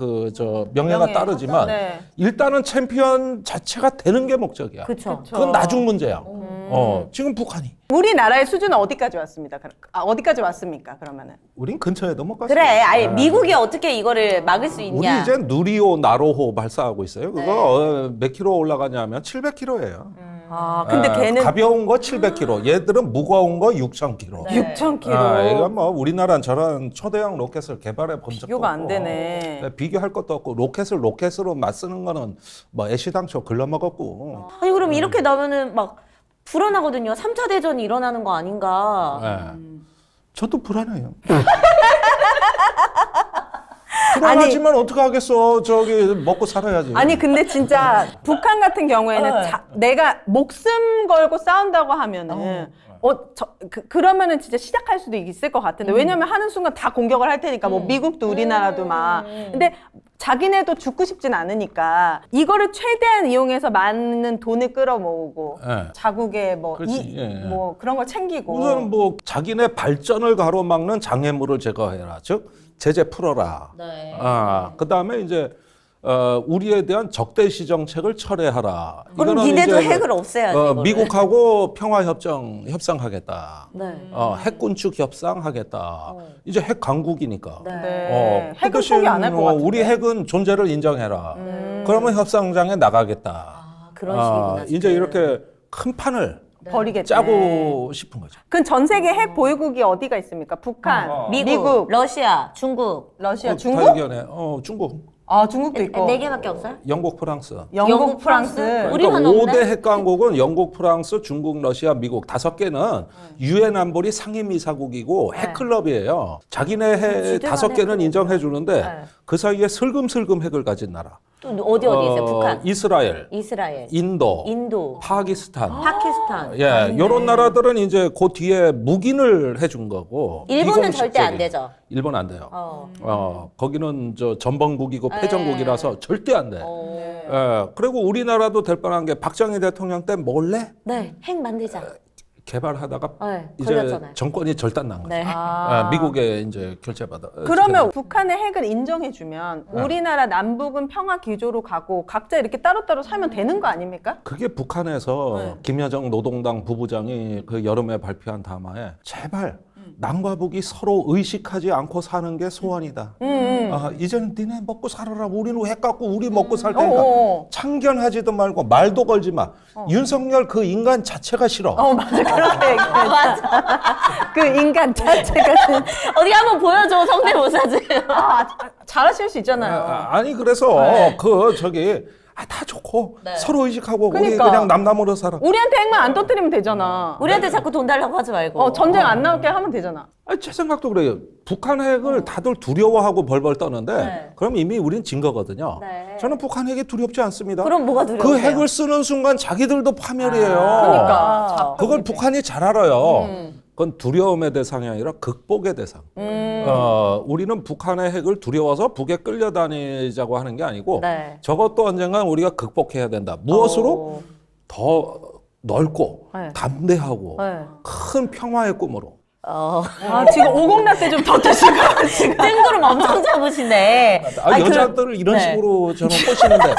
명예가
명예.
따르지만
네.
일단은 챔피언 자체가 되는 게 목적이야.
그렇죠.
그건 나중 문제야. 지금 북한이.
우리나라의 수준은 어디까지 왔습니다? 어디까지 왔습니까? 그러면은.
우린 근처에도 못 갔어.
그래, 아예 미국이 어떻게 이거를 막을 수
우리
있냐?
이제 누리호, 나로호 발사하고 있어요. 그거 몇 킬로 올라가냐면 700km예요.
아, 근데 걔는
가벼운 거 700km, 얘들은 무거운 거 6,000km.
네.
6,000km.
이건 뭐 우리나라는 저런 초대형 로켓을 개발해 본 적도
비교가 안
없고.
되네.
비교할 것도 없고 로켓을 로켓으로 맞쓰는 거는 뭐 애시당초 글러먹었고.
아니 그럼 이렇게 나면은 막 불안하거든요. 3차 대전이 일어나는 거 아닌가?
예. 저도 불안해요. 불안하지만 어떡하겠어. 저기 먹고 살아야지.
아니 근데 진짜 북한 같은 경우에는 내가 목숨 걸고 싸운다고 하면은 그러면은 진짜 시작할 수도 있을 것 같은데 왜냐면 하는 순간 다 공격을 할 테니까 뭐 미국도 우리나라도 막 근데 자기네도 죽고 싶진 않으니까 이거를 최대한 이용해서 많은 돈을 끌어모으고
예.
자국의 뭐,
그렇지, 예.
뭐 그런 걸 챙기고
우선 뭐 자기네 발전을 가로막는 장애물을 제거해라. 즉 제재 풀어라.
네.
그다음에 이제 우리에 대한 적대시 정책을 철회하라.
그럼
이거는
니네도
이제
핵을 없애야지. 이거를.
미국하고 협상하겠다.
네.
핵 군축 협상하겠다. 이제 핵 강국이니까.
네.
그
핵은
대신
포기 안 할 것 같은데
우리 핵은 존재를 인정해라. 그러면 협상장에 나가겠다.
그런 식이구나.
이제 이렇게 큰 판을
버리겠네.
짜고 싶은 거죠.
그럼 전 세계 핵 보유국이 어디가 있습니까? 북한,
미국, 러시아, 중국.
러시아,
다
중국?
얘기하네. 중국,
아 중국도 있고.
네 개밖에 없어요?
영국, 프랑스.
영국, 프랑스.
우리만
그러니까
없네?
5대 핵강국은 영국, 프랑스, 중국, 러시아, 미국 5개는 유엔 안보리 상임이사국이고 핵클럽이에요. 자기네 핵
지대만
5개는
핵클럽.
인정해 주는데
네.
그 사이에 슬금슬금 핵을 가진 나라.
또 어디 있어요? 북한,
이스라엘,
이스라엘,
인도,
인도,
파키스탄.
파키스탄.
예, 이런 나라들은 이제 그 뒤에 묵인을 해준 거고.
일본은 절대 안
비공식적인.
되죠.
일본 안 돼요. 거기는 저 전범국이고 패전국이라서 절대 안 돼. 예, 그리고 우리나라도 될 뻔한 게 박정희 대통령 때 몰래
네, 핵 만들자.
개발하다가
네,
이제
걸렸잖아요.
정권이 절단 난 거죠.
네.
미국에 이제 결제받아.
그러면 북한의 핵을 인정해주면 우리나라 남북은 평화 기조로 가고 각자 이렇게 따로따로 살면 되는 거 아닙니까?
그게 북한에서 김여정 노동당 부부장이 그 여름에 발표한 담화에 제발 남과 북이 서로 의식하지 않고 사는 게 소원이다. 이제는 니네 먹고 살아라. 우리는 핵 갖고 우리 먹고 살 테니까 참견하지도 말고 말도 걸지 마. 윤석열 그 인간 자체가 싫어.
맞아 그렇게 얘기했어. 그 인간 자체가
어디 한번 보여줘 성대모사지.
잘하실 수 있잖아요.
아니 그래서 다 좋고 서로 의식하고
그러니까.
우리 그냥 남남으로 살아.
우리한테 핵만 안 터뜨리면 되잖아.
우리한테 자꾸 돈 달라고 하지 말고.
전쟁 안 나오게 하면 되잖아.
제 생각도 그래요. 북한 핵을 다들 두려워하고 벌벌 떠는데
네.
그럼 이미 우린 진 거거든요.
네.
저는 북한 핵이 두렵지 않습니다.
그럼 뭐가 두려워요?
그 핵을 쓰는 순간 자기들도 파멸이에요.
그러니까.
그걸 북한이 잘 알아요. 그건 두려움의 대상이 아니라 극복의 대상. 우리는 북한의 핵을 두려워서 북에 끌려다니자고 하는 게 아니고
네.
저것도 언젠간 우리가 극복해야 된다. 무엇으로? 더 넓고 담대하고 큰 평화의 꿈으로.
지금 오공라 때 좀 더 드시고 지금.
뜬구름 엄청 잡으시네. 아니,
여자들을 이런
네.
식으로 저는 꼬시는데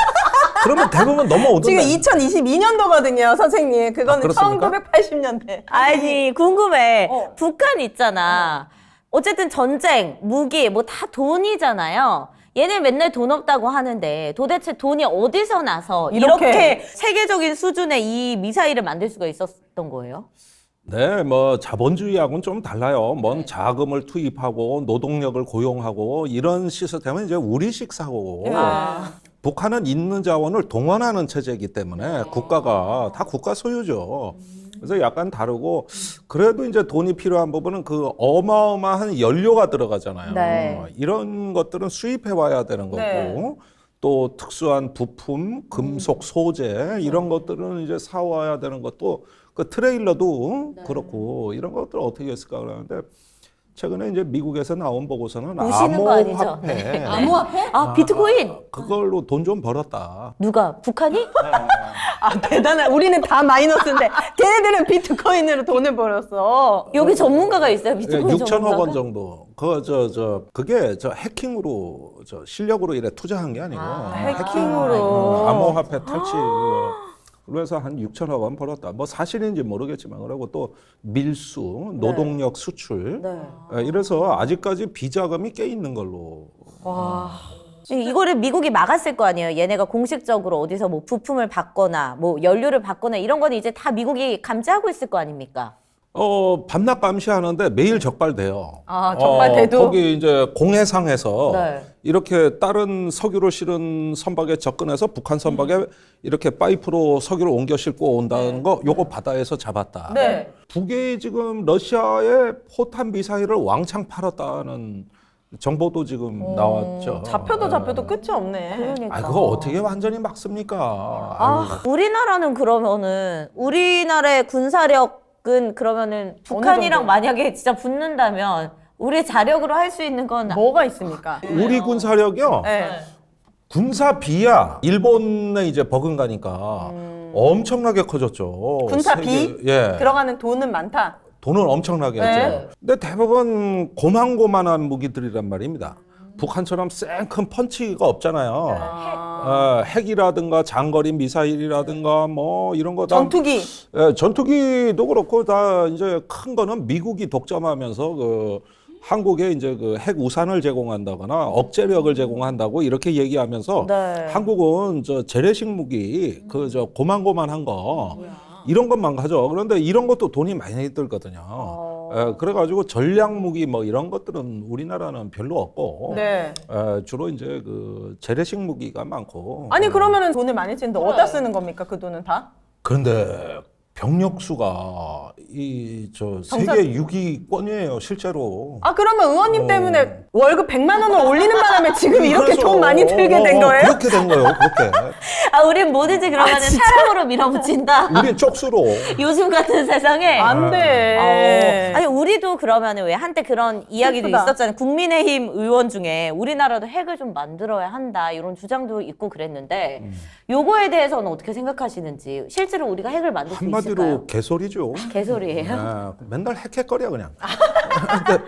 그러면 대부분 넘어오던데.
지금 2022년도거든요, 선생님. 그거는
그렇습니까?
1980년대.
아니 궁금해. 북한 있잖아. 어쨌든 전쟁, 무기 뭐 다 돈이잖아요. 얘네 맨날 돈 없다고 하는데 도대체 돈이 어디서 나서 이렇게 세계적인 수준의 이 미사일을 만들 수가 있었던 거예요?
네, 뭐 자본주의하고는 좀 달라요. 뭔 자금을 투입하고 노동력을 고용하고 이런 시스템은 이제 우리식 사고고. 북한은 있는 자원을 동원하는 체제이기 때문에 국가가 다 국가 소유죠. 그래서 약간 다르고 그래도 이제 돈이 필요한 부분은 그 어마어마한 연료가 들어가잖아요.
네.
이런 것들은 수입해 와야 되는 거고 또 특수한 부품, 금속, 소재 이런 것들은 이제 사와야 되는 것도 그 트레일러도 그렇고 이런 것들 어떻게 했을까 그러는데 최근에 이제 미국에서 나온 보고서는
우시는 거 아니죠?
암호화폐
암호화폐?
비트코인.
그걸로 돈 좀 벌었다.
누가? 북한이?
대단한. 우리는 다 마이너스인데 걔네들은 비트코인으로 돈을 벌었어.
여기 전문가가 있어요. 비트코인
6천억
전문가가?
원 정도. 그게 해킹으로 실력으로 이래 투자한 게 아니고
해킹으로.
암호화폐 탈취. 그래서 한 6천억 원 벌었다. 뭐 사실인지 모르겠지만 그리고 또 밀수, 노동력 수출. 이래서 아직까지 비자금이 꽤 있는 걸로.
이거를 미국이 막았을 거 아니에요. 얘네가 공식적으로 어디서 뭐 부품을 받거나 뭐 연료를 받거나 이런 거는 이제 다 미국이 감지하고 있을 거 아닙니까?
밤낮 감시하는데 매일 적발돼요.
적발돼도?
거기 이제 공해상에서
네.
이렇게 다른 석유를 실은 선박에 접근해서 북한 선박에 이렇게 파이프로 석유를 옮겨 싣고 온다는 거 요거 바다에서 잡았다.
네.
북에 지금 러시아의 포탄 미사일을 왕창 팔았다는 정보도 지금 나왔죠.
잡혀도 끝이 없네.
그러니까.
아, 그거 어떻게 완전히 막습니까?
아, 우리나라는 그러면은 우리나라의 군사력은 그러면은 북한이랑
정도?
만약에 진짜 붙는다면 우리 자력으로 할 수 있는 건
뭐가 있습니까?
우리 군사력이요.
네.
군사 비야 일본에 이제 버금가니까 엄청나게 커졌죠.
군사 비?
예.
들어가는 돈은 많다.
돈을 엄청나게
네.
했죠. 근데 대부분 고만고만한 무기들이란 말입니다. 북한처럼 센 큰 펀치가 없잖아요. 핵이라든가 장거리 미사일이라든가 뭐 이런 거 다
전투기.
예, 전투기도 그렇고 다 이제 큰 거는 미국이 독점하면서 그 한국에 이제 그 핵 우산을 제공한다거나 억제력을 제공한다고 이렇게 얘기하면서
네.
한국은 저 재래식 무기 그 저 고만고만한 거 이런 것만 가져. 그런데 이런 것도 돈이 많이 들거든요. 그래가지고 전략 무기 뭐 이런 것들은 우리나라는 별로 없고
네.
주로 이제 그 재래식 무기가 많고.
아니 그러면은 돈을 많이 쓰는데 어디다 쓰는 겁니까? 그 돈은 다?
그런데 병력 수가 이 저 세계 6위권이에요 실제로.
아 그러면 의원님 때문에 월급 100만 원을 올리는 바람에 지금 이렇게
그래서,
돈 많이 들게 된 거예요?
그렇게 된 거예요. 그렇게.
아, 우린 뭐든지 그러면은 사람으로 밀어붙인다.
우린 쪽수로.
요즘 같은 세상에.
안 돼.
아니 우리도 그러면은 왜 한때 그런 이야기도
슬프다.
있었잖아요. 국민의힘 의원 중에 우리나라도 핵을 좀 만들어야 한다 이런 주장도 있고 그랬는데 요거에 대해서는 어떻게 생각하시는지 실제로 우리가 핵을 만들 수 있을까요?
한마디로 개소리죠.
개소리예요.
맨날 핵핵거려 그냥. 근데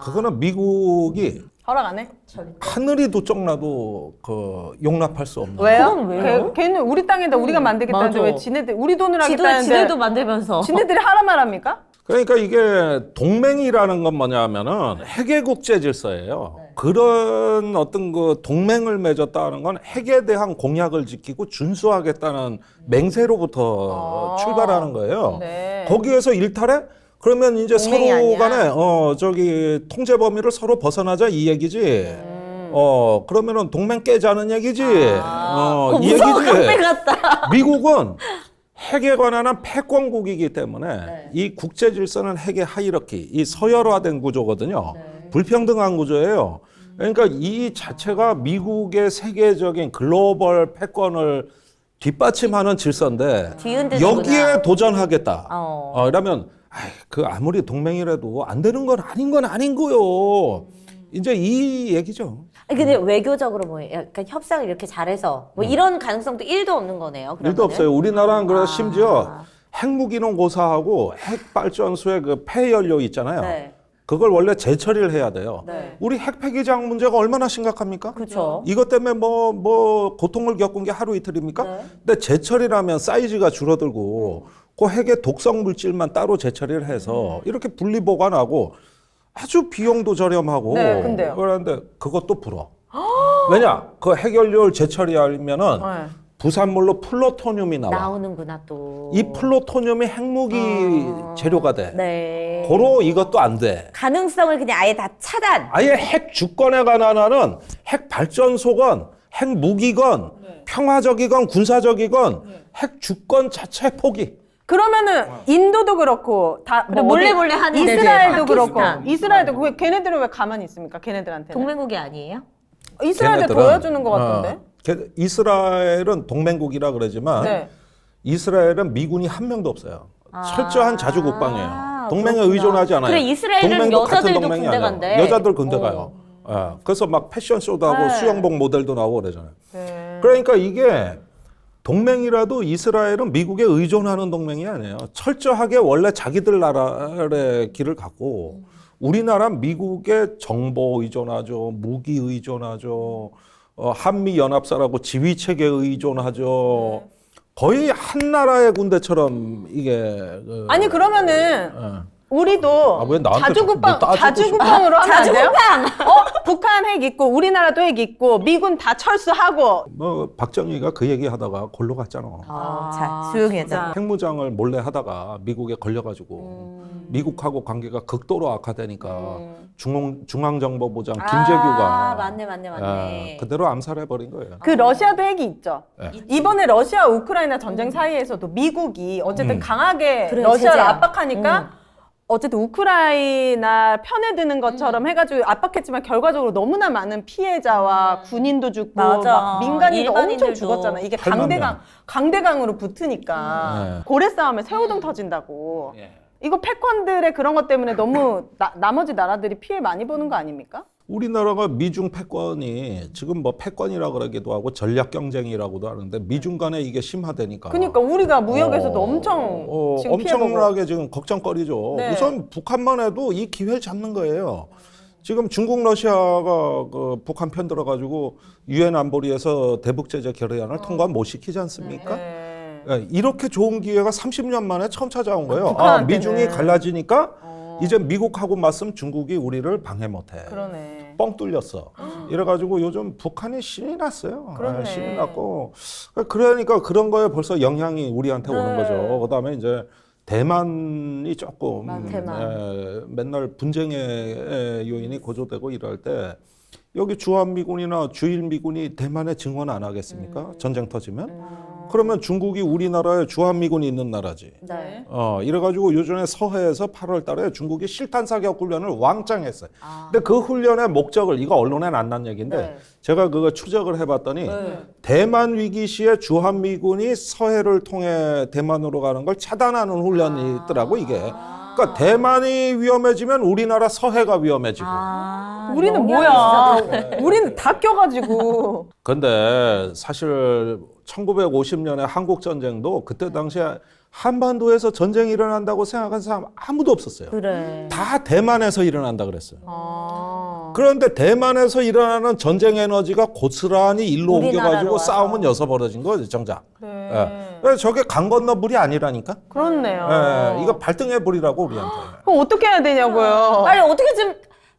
그거는 미국이
허락 안 해?
하늘이 도적나도 그 용납할 수 없는.
왜요?
그건 왜요?
걔는 우리 땅에다 우리가 만들겠다는데
맞아.
왜 지네들 우리 돈으로
지도
하겠다는데
지들도 만들면서.
지네들이 하라 말합니까?
그러니까 이게 동맹이라는 건 뭐냐면은 핵의 국제 질서예요. 그런 어떤 그 동맹을 맺었다는 건 핵에 대한 공약을 지키고 준수하겠다는 맹세로부터 출발하는 거예요.
네.
거기에서 일탈해? 그러면 이제
동맹이
서로
아니야.
간에 저기 통제 범위를 서로 벗어나자 이 얘기지. 그러면은 동맹 깨자는 얘기지. 이
무서워
얘기지.
깡패 같다.
미국은 핵에 관한 한 패권국이기 때문에 이 국제 질서는 핵의 하이러키, 이 서열화된 구조거든요. 불평등한 구조예요. 그러니까 이 자체가 미국의 세계적인 글로벌 패권을 뒷받침하는 질서인데
뒤흔드는구나.
여기에 도전하겠다.
어.
그러면 그 아무리 동맹이라도 안 되는 건 아닌 거요. 이제 이 얘기죠.
아니, 근데 외교적으로 뭐 약간 협상을 이렇게 잘해서 뭐 이런 가능성도 1도 없는 거네요. 그러면은?
일도 없어요. 우리나라는 그래서 심지어 핵무기는 고사하고 핵 발전소의 그 폐연료 있잖아요.
네.
그걸 원래 재처리를 해야 돼요.
네.
우리 핵 폐기장 문제가 얼마나 심각합니까?
그렇죠.
이것 때문에 뭐 고통을 겪은 게 하루 이틀입니까?
네.
근데 재처리라면 사이즈가 줄어들고 그 핵의 독성 물질만 따로 재처리를 해서 이렇게 분리 보관하고 아주 비용도 저렴하고
네, 근데요?
그런데 그것도 불어. 왜냐? 그 핵연료를 재처리하면은
네.
부산물로 플루토늄이 나와.
나오는구나 또.
이 플루토늄이 핵무기 재료가 돼.
네.
고로 이것도 안 돼.
가능성을 그냥 아예 다 차단.
아예 핵 주권에 관한 한은 핵 발전소건, 핵 무기건, 평화적이건 군사적이건 핵 주권 자체 포기.
그러면은 인도도 그렇고 다
그래,
뭐 어디-
몰래 하는
이스라엘도
데들,
그렇고
파키스탄.
이스라엘도 왜 걔네들은 왜 가만히 있습니까? 걔네들한테는
동맹국이 아니에요?
이스라엘도
걔네들은-
도와주는 것 같던데.
이스라엘은 동맹국이라 그러지만
네.
이스라엘은 미군이 한 명도 없어요. 철저한 자주 국방이에요. 동맹에
그렇구나.
의존하지 않아요.
그래, 이스라엘은
동맹도 같은
여자들도
동맹이
군대
아니에요.
간대.
여자들 군대 가요. 그래서 막 패션쇼도 하고
네.
수영복 모델도 나오고 그러잖아요.
네.
그러니까 이게 동맹이라도 이스라엘은 미국에 의존하는 동맹이 아니에요. 철저하게 원래 자기들 나라의 길을 갖고 우리나라 미국에 정보 의존하죠. 무기 의존하죠. 한미 연합사라고 지휘 체계 의존하죠. 거의 한 나라의 군대처럼 이게
아니 그러면은 우리도
왜 나한테
자주국방
뭐 따지고
자주국방으로 하면 안 돼요?
자주국방!
북한 핵 있고 우리나라도 핵 있고 미군 다 철수하고
뭐 박정희가 그 얘기 하다가 골로 갔잖아.
자, 조용히 해자.
진짜.
핵무장을 몰래 하다가 미국에 걸려가지고 미국하고 관계가 극도로 악화되니까 중앙정보부장 김재규가
맞네.
그대로 암살해버린 거예요.
그 러시아도 핵이 있죠.
네.
이번에 러시아 우크라이나 전쟁 사이에서도 미국이 어쨌든 강하게
그래,
러시아를
제재야.
압박하니까 어쨌든 우크라이나 편에 드는 것처럼 해가지고 압박했지만 결과적으로 너무나 많은 피해자와 군인도 죽고
맞아.
막 민간인도 엄청
일반인들도.
죽었잖아. 이게
8만 명.
강대강으로 붙으니까
네.
고래 싸움에 새우등 터진다고.
예.
이거 패권들의 그런 것 때문에 너무 나머지 나라들이 피해 많이 보는 거 아닙니까?
우리나라가 미중 패권이 지금 뭐 패권이라 그러기도 하고 전략 경쟁이라고도 하는데 미중 간에 이게 심화되니까.
그러니까 우리가 무역에서도 엄청 지금 피해보고.
엄청나게 지금 걱정거리죠.
네.
우선 북한만 해도 이 기회를 잡는 거예요. 지금 중국, 러시아가 그 북한 편 들어가지고 유엔 안보리에서 대북 제재 결의안을 통과 못 시키지 않습니까?
네.
예, 이렇게 좋은 기회가 30년 만에 처음 찾아온 거예요.
북한한테는.
미중이 갈라지니까 이제 미국하고 맞서면 중국이 우리를 방해 못해.
그러네.
뻥 뚫렸어. 이래가지고 요즘 북한이 신이 났어요.
그러네.
신이 났고. 그러니까 그런 거에 벌써 영향이 우리한테 오는 거죠. 그 다음에 이제 대만이 조금
대만.
맨날 분쟁의 요인이 고조되고 이럴 때 여기 주한미군이나 주일미군이 대만에 증원 안 하겠습니까? 전쟁 터지면? 그러면 중국이 우리나라에 주한미군이 있는 나라지.
네.
이래가지고 요즘에 서해에서 8월 달에 중국이 실탄 사격 훈련을 왕창 했어요. 근데 그 훈련의 목적을, 이거 언론에는 안 난 얘기인데,
네.
제가 그거 추적을 해봤더니, 대만 위기 시에 주한미군이 서해를 통해 대만으로 가는 걸 차단하는 훈련이 있더라고, 이게. 그러니까 대만이 위험해지면 우리나라 서해가 위험해지고.
우리는
영향이
뭐야?
진짜
우리는 다 껴가지고.
근데 사실 1950년에 한국 전쟁도 그때 당시에 한반도에서 전쟁이 일어난다고 생각한 사람 아무도 없었어요.
그래.
다 대만에서 일어난다 그랬어요.
아.
그런데 대만에서 일어나는 전쟁 에너지가 고스란히 일로
우리나라로
옮겨가지고
와서.
싸움은 여서 벌어진 거죠, 정작.
그래.
예. 그래서 저게 강 건너 물이 아니라니까.
그렇네요.
예. 이거 발등에 불이라고 우리한테.
그럼 어떻게 해야 되냐고요?
빨리 어떻게 좀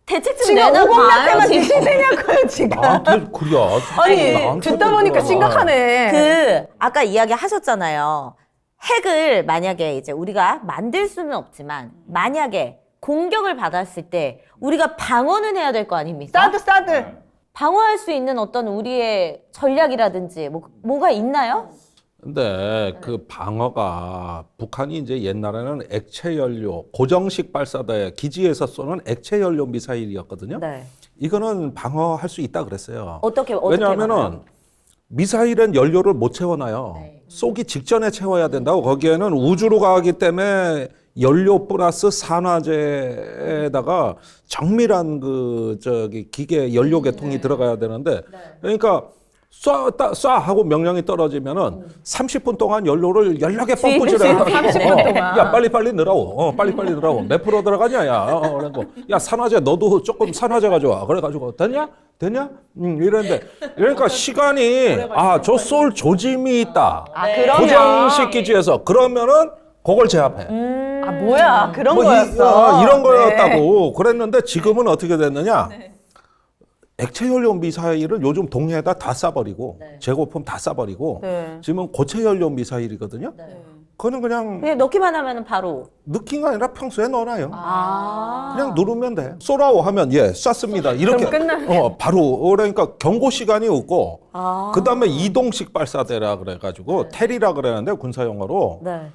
대책 좀
지금
내놔
오공략 때만
지금.
지시되냐고요, 지금.
나한테 그래야.
아니,
나한테
듣다 보니까
그러나.
심각하네.
그 아까 이야기 하셨잖아요. 핵을 만약에 이제 우리가 만들 수는 없지만 만약에 공격을 받았을 때 우리가 방어는 해야 될 거 아닙니까?
사드.
방어할 수 있는 어떤 우리의 전략이라든지 뭐가 있나요?
근데 그 방어가 북한이 이제 옛날에는 액체 연료, 고정식 발사대 기지에서 쏘는 액체 연료 미사일이었거든요.
네.
이거는 방어할 수 있다 그랬어요.
어떻게
왜냐하면은
막아요?
미사일은 연료를 못 채워놔요.
네.
쏘기 직전에 채워야 된다고. 거기에는 우주로 가기 때문에 연료 플러스 산화제에다가 정밀한 그 기계 연료 계통이 들어가야 되는데, 그러니까 쏴 하고 명령이 떨어지면은 30분 동안 연료를 연락에 펌프질해.
30분 동안.
야 빨리 넣으라고. 빨리 넣으라고. 몇 프로 들어가냐 야. 그러고 야 산화제 너도 조금 산화제 가져와. 그래가지고 됐냐? 이랬는데 그러니까 시간이 저 쏠 조짐이 있다.
그러면.
고정식 기지에서 그러면은 그걸 제압해.
아, 뭐야. 그런
뭐
거였어.
이런
네.
거였다고. 그랬는데 지금은 어떻게 됐느냐? 액체 연료 미사일을 요즘 동해에다 다 쏴버리고 재고품 다 쏴버리고
네.
지금은 고체 연료 미사일이거든요. 그거는 그냥
그냥 넣기만 하면 바로.
느낀 거 아니라 평소에 넣어놔요.
아.
그냥 누르면 돼. 쏘라고 하면 쐈습니다. 이렇게 바로 그러니까 경고 시간이 없고 그다음에 이동식 발사대라 그래가지고 테리라 그러는데 군사 용어로
네.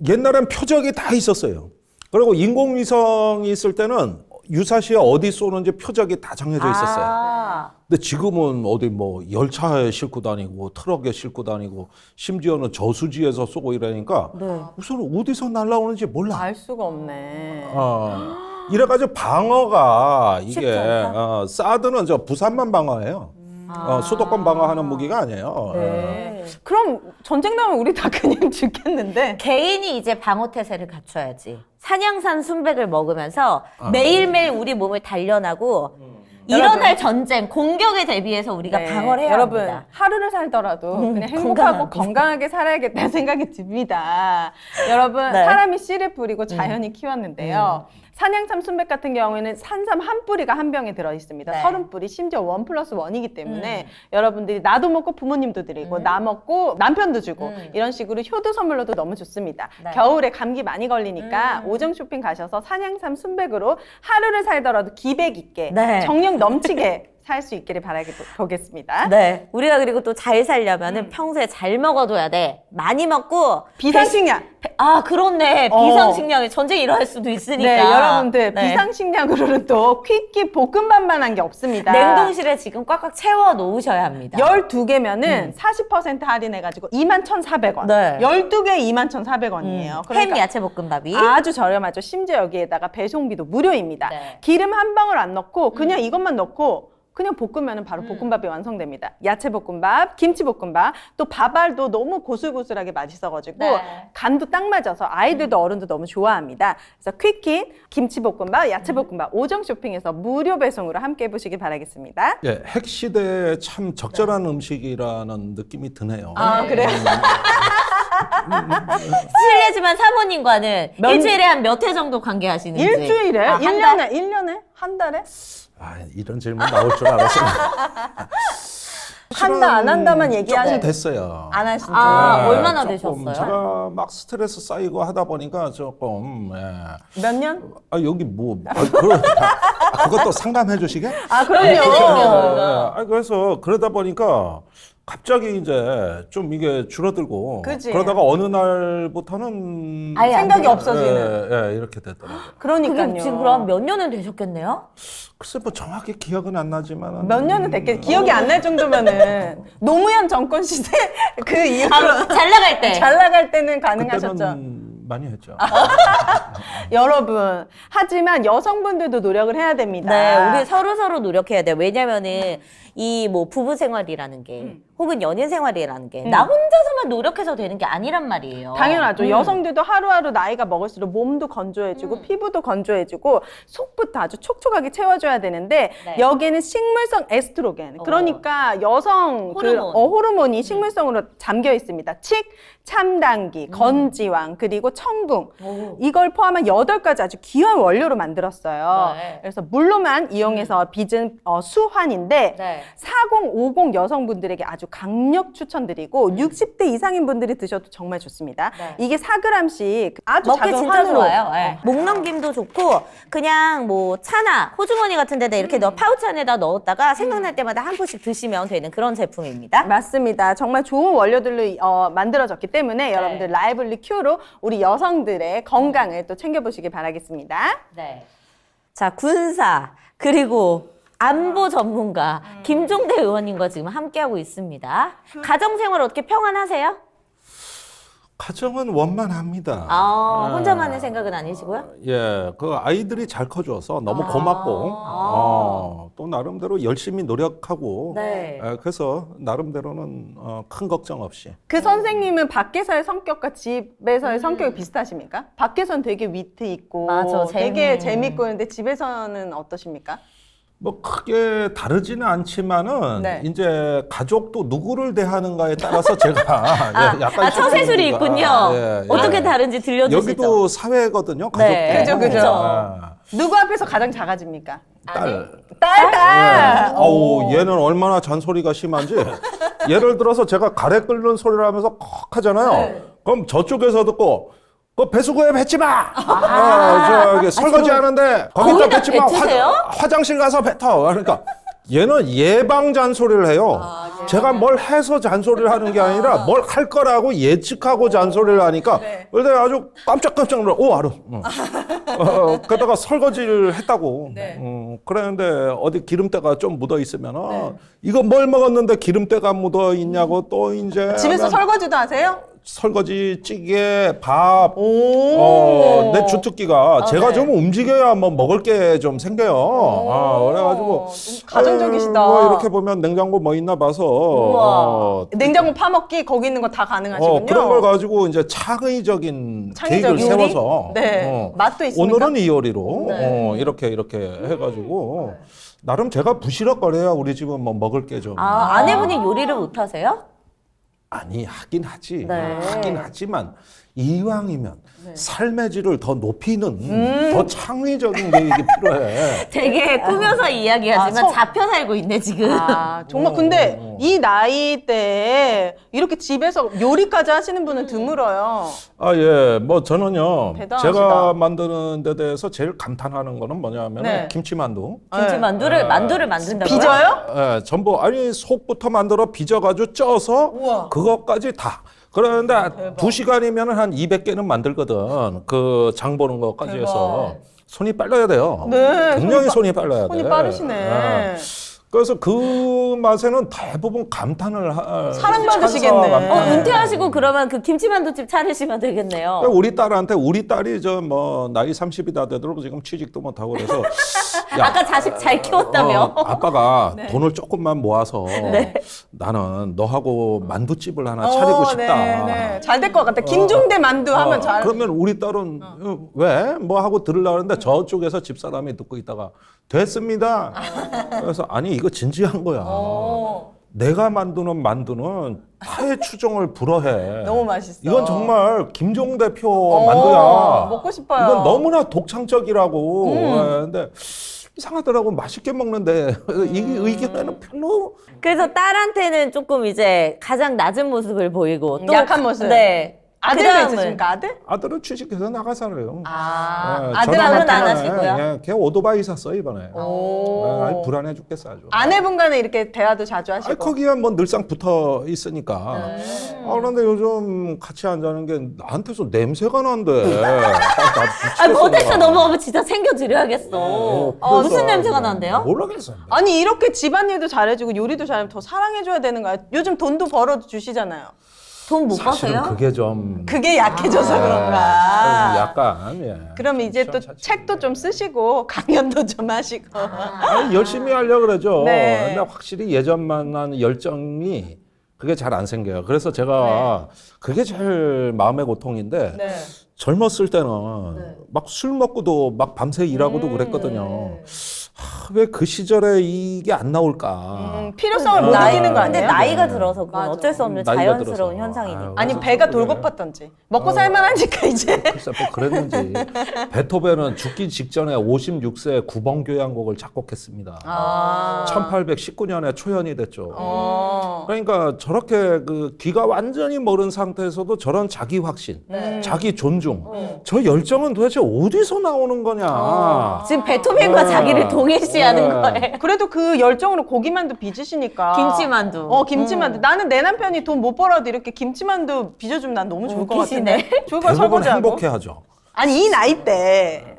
옛날엔 표적이 다 있었어요. 그리고 인공위성이 있을 때는 유사시에 어디 쏘는지 표적이 다 정해져 있었어요. 근데 지금은 어디 뭐 열차에 싣고 다니고 트럭에 싣고 다니고 심지어는 저수지에서 쏘고 이러니까 우선 어디서 날라오는지 몰라.
알 수가 없네.
이래가지고 방어가 이게
쉽지
사드는 저 부산만 방어해요. 수도권 방어하는 무기가 아니에요.
네. 그럼 전쟁 나면 우리 다 그냥 죽겠는데.
개인이 이제 방어 태세를 갖춰야지. 산양산 순백을 먹으면서 매일매일 우리 몸을 단련하고 일어날 전쟁, 공격에 대비해서 우리가
네.
방어를 해야
여러분,
합니다.
하루를 살더라도 그냥 행복하고
건강하게.
건강하게 살아야겠다는 생각이 듭니다. 여러분,
네.
사람이 씨를 뿌리고 자연이 키웠는데요. 산양삼 순백 같은 경우에는 산삼 한 뿌리가 한 병에 들어있습니다.
네.
30뿌리, 심지어 1+1이기 때문에 여러분들이 나도 먹고 부모님도 드리고 나 먹고 남편도 주고 이런 식으로 효도 선물로도 너무 좋습니다.
네.
겨울에 감기 많이 걸리니까 오정 쇼핑 가셔서 산양삼 순백으로 하루를 살더라도 기백 있게
네.
정력 넘치게 살 수 있기를 바라보겠습니다.
네. 우리가 그리고 또 잘 살려면은 평소에 잘 먹어둬야 돼. 많이 먹고
비상식량.
아, 그렇네. 비상식량에 전쟁이 일어날 수도 있으니까.
네, 여러분들
네.
비상식량으로는 또 퀴키 볶음밥만한 게 없습니다.
냉동실에 지금 꽉꽉 채워 놓으셔야 합니다.
12개면은 40% 할인해가지고 21,400원.
네.
12개 21,400원이에요.
햄 야채 볶음밥이.
아주 저렴하죠. 심지어 여기에다가 배송비도 무료입니다.
네.
기름 한 방울 안 넣고 그냥 이것만 넣고 그냥 볶으면 바로 볶음밥이 완성됩니다. 야채 볶음밥, 김치 볶음밥, 또 밥알도 너무 고슬고슬하게 맛있어가지고
네.
간도 딱 맞아서 아이들도 어른도 너무 좋아합니다. 그래서 퀴킷, 김치 볶음밥, 야채 볶음밥, 오정 쇼핑에서 무료 배송으로 함께 해보시길 바라겠습니다.
예, 핵시대에 참 적절한 음식이라는 느낌이 드네요.
아, 그래요?
실례지만 사모님과는 일주일에 한 몇 회 정도 관계하시는지.
일주일에?
아, 한 달?
1년에? 한 달에?
아, 이런 질문 나올 줄 알았습니다.
한다 안 한다만 얘기하시고
조금 됐어요.
안 하신지.
아,
네,
얼마나
조금
되셨어요?
제가 막 스트레스 쌓이고 하다 보니까 조금 예.
몇 년?
아 여기 뭐 그것도 상담해 주시게?
아, 그럼요.
아, 그래서 그러다 보니까 갑자기 이제 좀 이게 줄어들고
그치.
그러다가 어느 날부터는
아예 안
생각이
돼요?
없어지는.
예, 이렇게 됐더라고요.
그러니까요.
그게 지금 그럼 몇 년은 되셨겠네요?
글쎄 뭐 정확히 기억은 안 나지만
몇 년은 됐겠 기억이 안 날 정도면은 노무현 정권 시대 그 이후로
아, 잘 나갈 때.
잘 나갈 때는 가능하셨죠.
그때는 많이 했죠.
여러분, 하지만 여성분들도 노력을 해야 됩니다.
네, 우리 서로 노력해야 돼요. 왜냐면은 이 뭐 부부 생활이라는 게 혹은 연인 생활이라는 게 나 혼자서만 노력해서 되는 게 아니란 말이에요.
당연하죠. 여성들도 하루하루 나이가 먹을수록 몸도 건조해지고 피부도 건조해지고 속부터 아주 촉촉하게 채워줘야 되는데
네.
여기에는 식물성 에스트로겐 그러니까 여성
호르몬.
호르몬이 식물성으로 잠겨 있습니다. 칡, 참당기, 건지왕 그리고 청궁
오.
이걸 포함한 8가지 아주 귀한 원료로 만들었어요.
네.
그래서 물로만 이용해서 빚은 수환인데
네.
40, 50 여성분들에게 아주 강력 추천드리고 60대 이상인 분들이 드셔도 정말 좋습니다.
네.
이게 4g씩 아주
먹기
작은
진짜
환으로
좋아요. 네. 목 넘김도 좋고 그냥 뭐 차나 호주머니 같은 데다 이렇게 넣어 파우치 안에다 넣었다가 생각날 때마다 한 포씩 드시면 되는 그런 제품입니다.
맞습니다. 정말 좋은 원료들로 만들어졌기 때문에 여러분들 라이블리 큐로 우리 여성들의 건강을 또 챙겨보시길 바라겠습니다.
네. 자, 군사 그리고 안보 전문가 김종대 의원님과 지금 함께하고 있습니다. 가정생활 어떻게 평안하세요?
가정은 원만합니다.
아,
예.
혼자만의 생각은 아니시고요?
예, 그 아이들이 잘 커줘서 너무 고맙고 또 나름대로 열심히 노력하고
네.
예, 그래서 나름대로는 큰 걱정 없이
그 선생님은 밖에서의 성격과 집에서의 성격이 비슷하십니까? 밖에서는 되게 위트 있고
맞아,
되게
재밌네.
재밌고 근데 집에서는 어떠십니까?
뭐 크게 다르지는 않지만은
네.
이제 가족도 누구를 대하는가에 따라서 제가 예, 약간
처세술이 있군요.
예, 예.
어떻게 다른지 들려주시죠.
여기도 사회거든요. 가족도.
네.
그죠, 그죠.
예.
누구 앞에서 가장 작아집니까?
딸.
딸!
아우 얘는 얼마나 잔소리가 심한지 예를 들어서 제가 가래 끓는 소리를 하면서 컥 하잖아요. 그럼 저쪽에서 듣고 그 배수구에 뱉지 마. 저기 설거지 하는데 거기다
거기다
뱉지 마.
뱉으세요?
화장실 가서 뱉어. 그러니까 얘는 예방 잔소리를 해요. 제가 뭘 해서 잔소리를 하는 게 아니라 뭘 할 거라고 예측하고 잔소리를 하니까 그때 아주 깜짝깜짝 놀라. 오 알아. 그러다가 설거지를 했다고. 그랬는데 어디 기름때가 좀 묻어 있으면 이거 뭘 먹었는데 기름때가 묻어 있냐고 또 이제
집에서 설거지도 하세요?
설거지, 찌개, 밥, 내 주특기가 제가
네.
좀 움직여야 뭐 먹을 게 좀 생겨요. 그래가지고
가정적이시다.
뭐 이렇게 보면 냉장고 뭐 있나 봐서
냉장고 파먹기 거기 있는 거 다 가능하시군요.
그런 걸 가지고 이제 창의적인 계획을
요리?
세워서
네. 맛도 있습니까?
오늘은 이 요리로 이렇게 해가지고 나름 제가 부시럭거려야 우리 집은 뭐 먹을 게 좀
아, 아내분이 요리를 못하세요?
아니 하긴 하지.
네.
하긴 하지만 이왕이면 삶의 질을 더 높이는 더 창의적인 계획이 필요해.
되게 꾸며서 이야기하지만
아,
잡혀 살고 있네 지금.
아, 정말 근데 이 나이 때에 이렇게 집에서 요리까지 하시는 분은 드물어요.
아, 예. 뭐 저는요.
대단하시다.
제가 만드는 데 대해서 제일 감탄하는 거는 뭐냐면
네.
김치만두.
김치 만두를 만든다고요?
빚어요?
예, 전부 아니 속부터 만들어 빚어가지고 쪄서
우와.
그것까지 다 그런데
대박.
2시간이면 한 200개는 만들거든. 그 장 보는 것까지 해서. 손이 빨라야 돼요.
네,
굉장히 손이 빨라야 돼.
손이 빠르시네.
그래서 그 맛에는 대부분 감탄을
사랑받으시겠네.
찬사와 감탄을.
은퇴하시고 그러면 그 김치만두집 차리시면 되겠네요.
우리 딸한테 우리 딸이 저 뭐 나이 30이 다 되도록 지금 취직도 못하고 그래서
아까 자식 잘 키웠다며.
아빠가 돈을 조금만 모아서 나는 너하고 만두집을 하나 차리고 싶다.
네. 잘 될 것 같아. 김종대 만두 하면 잘.
그러면 우리 딸은 왜? 뭐 하고 들으려고 하는데 저쪽에서 집사람이 듣고 있다가 됐습니다. 그래서 아니 이거 진지한 거야. 내가 만드는 만두는 타의 추종을 불허해.
너무 맛있어.
이건 정말 김종 대표 만두야.
먹고 싶어요.
이건 너무나 독창적이라고. 근데 이상하더라고. 맛있게 먹는데 이 의견에는 별로.
그래서 딸한테는 조금 이제 가장 낮은 모습을 보이고 또
약한 모습.
네.
아들도
그다음은-
있으십니까? 아들?
아들은 취직해서 나가 살아요.
아들하고는 안 하시고요?
걔 오토바이 샀어 이번에.
오.
아니, 불안해 죽겠어 아주.
아내분과는 이렇게 대화도 자주
아니,
하시고.
거기에 뭐 늘상 붙어 있으니까. 그런데 요즘 같이 앉아는 게 나한테서 냄새가 난대.
거기서 넘어가면 진짜 챙겨드려야겠어. 무슨 냄새가 난대요?
모르겠어.
아니 이렇게 집안일도 잘해주고 요리도 잘하면 더 사랑해줘야 되는 거야. 요즘 돈도 벌어주시잖아요.
돈 못
사실은
버세요?
그게 좀
그게 약해져서 그런가.
약간 예.
그럼 이제 또
시원찮지.
책도 좀 쓰시고 강연도 좀 하시고.
아니, 열심히 하려고 그러죠.
네.
근데 확실히 예전만한 열정이 그게 잘 안 생겨요. 그래서 제가 그게 제일 마음의 고통인데
네.
젊었을 때는 막 술 먹고도 막 밤새 일하고도 그랬거든요. 왜 그 시절에 이게 안 나올까?
필요성을 못 느끼는 거 아니에요?
근데 나이가 들어서 그건
맞아.
어쩔 수 없는
나이가
자연스러운
들어서.
현상이니까.
아니
그래서
배가
그래.
돌고팠던지 먹고 살만하니까 이제.
글쎄 뭐 그랬는지 베토벤은 죽기 직전에 56세 구번교향곡을 작곡했습니다. 1819년에 초연이 됐죠. 그러니까 저렇게 그 귀가 완전히 멀은 상태에서도 저런 자기 확신, 자기 존중, 저 열정은 도대체 어디서 나오는 거냐?
지금 베토벤과 자기를 동일시하는 거예요.
그래도 그 열정으로 고기만두 빚으시니까.
김치만두.
김치만두. 나는 내 남편이 돈 못 벌어도 이렇게 김치만두 빚어주면 난 너무 좋을 것
웃기시네.
같은데. 좋을 거
대부분
설거지하고.
행복해하죠.
아니 이 나이 때.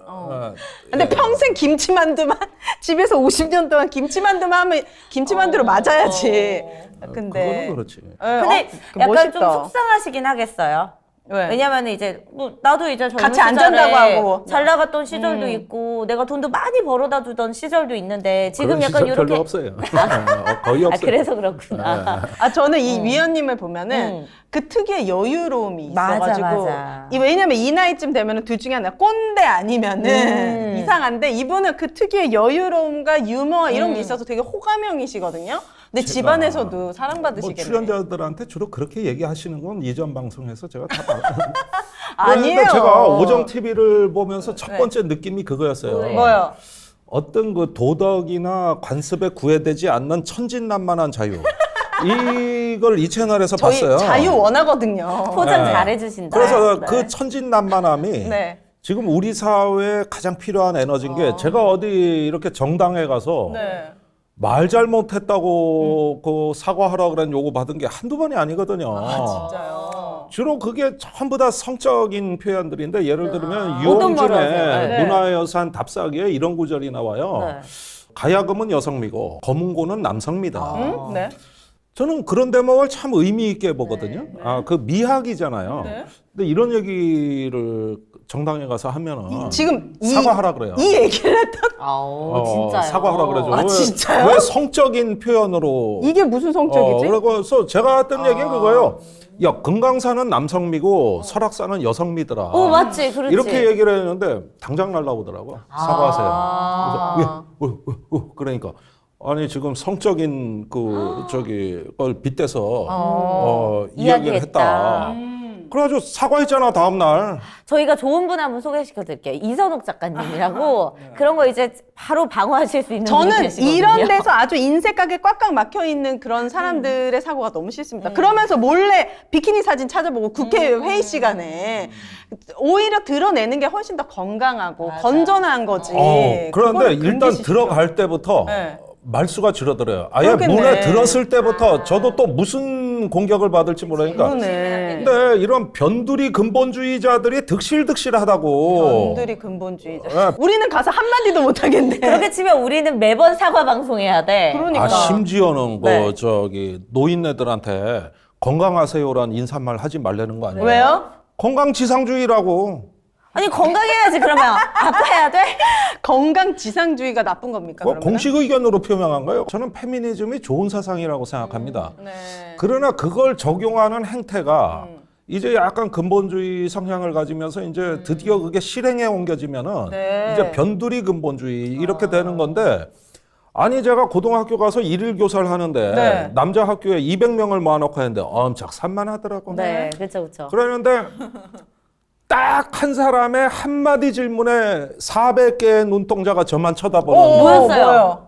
근데 평생 김치만두만 집에서 50년 동안 김치만두만 하면 김치만두로 맞아야지. 근데.
그거는 그렇지.
근데 약간
멋있다.
좀 속상하시긴 하겠어요.
왜?
왜냐면 이제 뭐 나도 이제 젊은
같이 안
시절에
잔다고 하고.
잘 나갔던 시절도 있고 내가 돈도 많이 벌어다 주던 시절도 있는데 지금
그런
약간
시절
이렇게
별로 없어요. 거의 없어요.
그래서 그렇구나.
저는 이 위원님을 보면은 그 특유의 여유로움이
맞아,
있어가지고
맞아.
왜냐면 이 나이쯤 되면은 둘 중에 하나 꼰대 아니면은 이상한데 이분은 그 특유의 여유로움과 유머 이런 게 있어서 되게 호감형이시거든요. 근데 집안에서도
뭐
사랑받으시겠네요.
출연자들한테 주로 그렇게 얘기하시는 건 이전 방송에서 제가 다
아니에요.
그러니까 제가 오정 TV를 보면서 첫 번째 느낌이 그거였어요.
뭐요?
어떤 그 도덕이나 관습에 구애되지 않는 천진난만한 자유. 이걸 이 채널에서
저희
봤어요.
자유 원하거든요.
포장
네.
잘 해주신다.
그래서
네.
그 천진난만함이
네.
지금 우리 사회에 가장 필요한 에너지인 게 제가 어디 이렇게 정당에 가서
네.
말 잘못했다고 그 사과하라 그런 요구 받은 게 한두 번이 아니거든요.
진짜요.
주로 그게 전부 다 성적인 표현들인데 예를 들면
어떤 말을
유홍준의
하세요?
네.
문화여산 답사기에 이런 구절이 나와요.
네.
가야금은 여성미고 검은고는 남성미다.
네.
저는 그런 대목을 참 의미 있게 보거든요. 그 미학이잖아요.
네.
근데 이런 얘기를 정당에 가서 하면은
지금
사과하라 그래요.
이 얘기를 했던
진짜요.
사과하라 그러죠.
아, 진짜요?
왜 성적인 표현으로
이게 무슨 성적이지?
그래서 제가 했던 얘기는 그거예요. 야, 금강산은 남성미고 설악산은 여성미더라.
오 맞지, 그렇지.
이렇게 얘기를 했는데 당장 날라오더라고. 사과하세요. 그래서 그러니까 아니 지금 성적인 그 저기 걸 빗대서 이야기를 했다. 그래가지고 사과했잖아 다음 날.
저희가 좋은 분 한 분 소개시켜드릴게요. 이선옥 작가님이라고 그런 거 이제 바로 방어하실 수 있는 분이
저는
계시거든요.
이런 데서 아주 인색하게 꽉꽉 막혀 있는 그런 사람들의 사고가 너무 싫습니다. 그러면서 몰래 비키니 사진 찾아보고 국회 회의 시간에 오히려 드러내는 게 훨씬 더 건강하고 건전한 거지.
그런데
그거를
일단
금기시키죠.
들어갈 때부터
네.
말수가 줄어들어요. 아예
그렇겠네.
문에 들었을 때부터 저도 또 무슨 공격을 받을지 모르니까
그러네.
근데 이런 변두리 근본주의자들이 득실득실하다고.
변두리 근본주의자. 우리는 가서 한마디도 못하겠네.
그렇게 치면 우리는 매번 사과 방송해야 돼.
그러니까.
아, 심지어는
네.
노인네들한테 건강하세요란 인사말 하지 말라는 거 아니에요?
왜요?
건강지상주의라고.
아니 건강해야지 그러면 아파야 돼?
건강지상주의가 나쁜 겁니까? 그러면?
공식 의견으로 표명한 거예요. 저는 페미니즘이 좋은 사상이라고 생각합니다.
네.
그러나 그걸 적용하는 행태가 이제 약간 근본주의 성향을 가지면서 이제 드디어 그게 실행에 옮겨지면은
네.
이제 변두리 근본주의 이렇게 되는 건데, 아니 제가 고등학교 가서 일일 교사를 하는데
네.
남자 학교에 200명을 모아놓고 했는데 엄청 산만하더라고.
네, 그렇죠.
그러는데 딱 한 사람의 한마디 질문에 400개의 눈동자가 저만 쳐다보는
뭐였어요?
뭐요?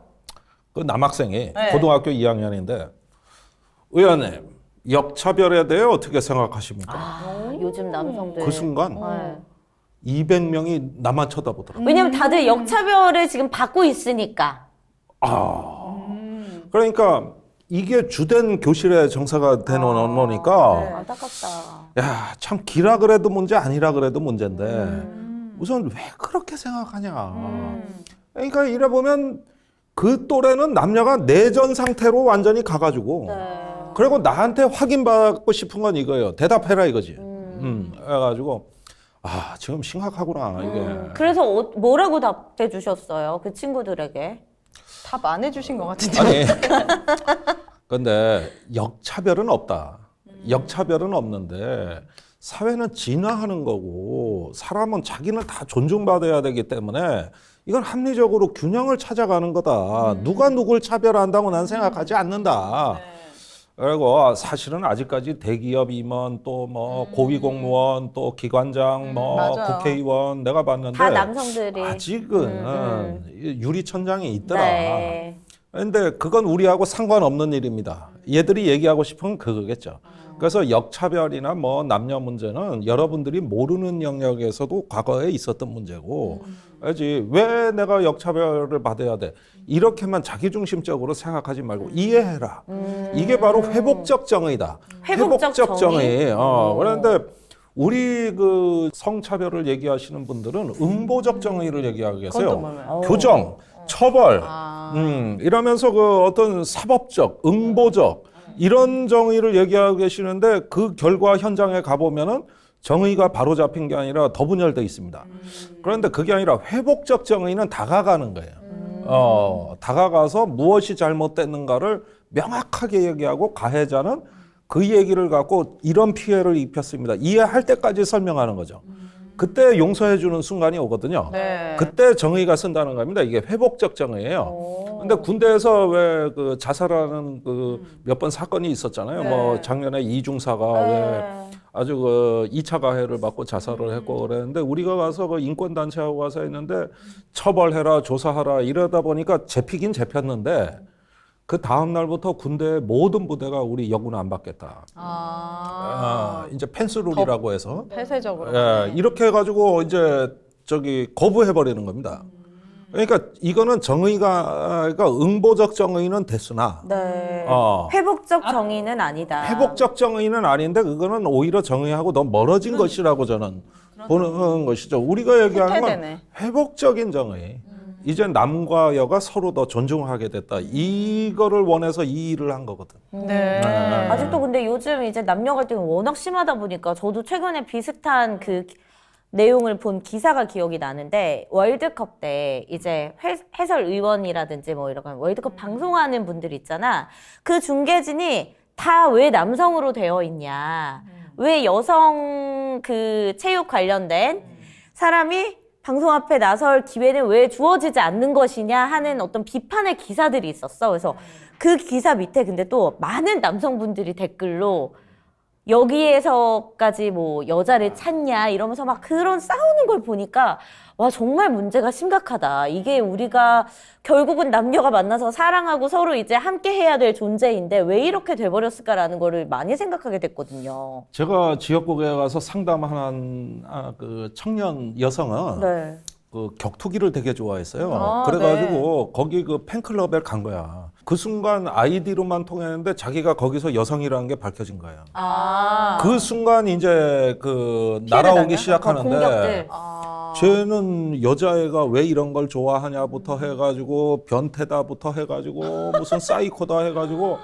그 남학생이
네.
고등학교 2학년인데, 의원님 역차별에 대해 어떻게 생각하십니까?
요즘 남성들.
그 순간
네.
200명이 나만 쳐다보더라고요.
왜냐면 다들 역차별을 지금 받고 있으니까.
그러니까 이게 주된 교실의 정서가 되는 언어니까
네.
안타깝다.
야, 참 기라 그래도 문제 아니라 그래도 문제인데 우선 왜 그렇게 생각하냐. 그러니까 이래 보면 그 또래는 남녀가 내전 상태로 완전히 가가지고 그리고 나한테 확인받고 싶은 건 이거예요. 대답해라 이거지. 해가지고 아, 지금 심각하구나 이게.
그래서 뭐라고 답해 주셨어요? 그 친구들에게?
답 안 해주신 것 같은데.
아니, 근데 역차별은 없다. 역차별은 없는데 사회는 진화하는 거고 사람은 자기는 다 존중받아야 되기 때문에 이건 합리적으로 균형을 찾아가는 거다. 누가 누굴 차별한다고 난 생각하지 않는다. 그리고 사실은 아직까지 대기업 임원 또 뭐 고위공무원 또 기관장 뭐
맞아요.
국회의원 내가 봤는데
다 남성들이.
아직은 유리천장이 있더라.
네.
근데 그건 우리하고 상관없는 일입니다. 얘들이 얘기하고 싶은 건 그거겠죠. 그래서 역차별이나 뭐 남녀 문제는 여러분들이 모르는 영역에서도 과거에 있었던 문제고, 알지? 왜 내가 역차별을 받아야 돼? 이렇게만 자기중심적으로 생각하지 말고 이해해라. 이게 바로 회복적 정의다.
회복적
정의. 그런데 우리 그 성차별을 얘기하시는 분들은 응보적 정의를 얘기하고 계세요.
그건 또 뭐예요?
교정, 처벌, 이러면서 그 어떤 사법적, 응보적 이런 정의를 얘기하고 계시는데 그 결과 현장에 가보면은 정의가 바로 잡힌 게 아니라 더 분열돼 있습니다. 그런데 그게 아니라 회복적 정의는 다가가는 거예요. 다가가서 무엇이 잘못됐는가를 명확하게 얘기하고 가해자는 그 얘기를 갖고 이런 피해를 입혔습니다. 이해할 때까지 설명하는 거죠. 그때 용서해주는 순간이 오거든요.
네.
그때 정의가 쓴다는 겁니다. 이게 회복적 정의예요. 근데 군대에서 왜 그 자살하는 그 몇 번 사건이 있었잖아요.
네.
뭐 작년에 이중사가 왜 아주 그 2차 가해를 받고 자살을 했고 그랬는데 우리가 가서 그 인권단체하고 가서 했는데 처벌해라, 조사하라 이러다 보니까 잡히긴 잡혔는데 그 다음 날부터 군대 모든 부대가 우리 여군 안 받겠다. 이제 펜스룰이라고 해서
폐쇄적으로.
예, 이렇게 해가지고 이제 저기 거부해버리는 겁니다. 그러니까 이거는 정의가 그러니까 응보적 정의는 됐으나
네.
어,
회복적 정의는 아니다.
회복적 정의는 아닌데 그거는 오히려 정의하고 너무 멀어진 것이라고 저는 보는 것이죠. 우리가 얘기하는 건
후퇴되네.
회복적인 정의. 이제 남과 여가 서로 더 존중하게 됐다. 이거를 원해서 이 일을 한 거거든.
네.
아직도 근데 요즘 이제 남녀 갈등이 워낙 심하다 보니까 저도 최근에 비슷한 그 내용을 본 기사가 기억이 나는데 월드컵 때 이제 해설위원이라든지 뭐 이런 월드컵 방송하는 분들 있잖아. 그 중계진이 다 왜 남성으로 되어 있냐. 왜 여성 그 체육 관련된 사람이 방송 앞에 나설 기회는 왜 주어지지 않는 것이냐 하는 어떤 비판의 기사들이 있었어. 그래서 그 기사 밑에 근데 또 많은 남성분들이 댓글로 여기에서까지 뭐 여자를 찾냐 이러면서 막 그런 싸우는 걸 보니까 와 정말 문제가 심각하다. 이게 우리가 결국은 남녀가 만나서 사랑하고 서로 이제 함께 해야 될 존재인데 왜 이렇게 돼버렸을까라는 거를 많이 생각하게 됐거든요.
제가 지역국에 가서 상담하는 그 청년 여성은
네.
그 격투기를 되게 좋아했어요.
아,
그래가지고 거기 그 팬클럽에 간 거야. 그 순간 아이디로만 통했는데 자기가 거기서 여성이라는 게 밝혀진 거예요. 그 순간 이제 그 날아오기
당해?
시작하는데
공격들.
쟤는 여자애가 왜 이런 걸 좋아하냐부터 해가지고 변태다부터 해가지고 무슨 사이코다 해가지고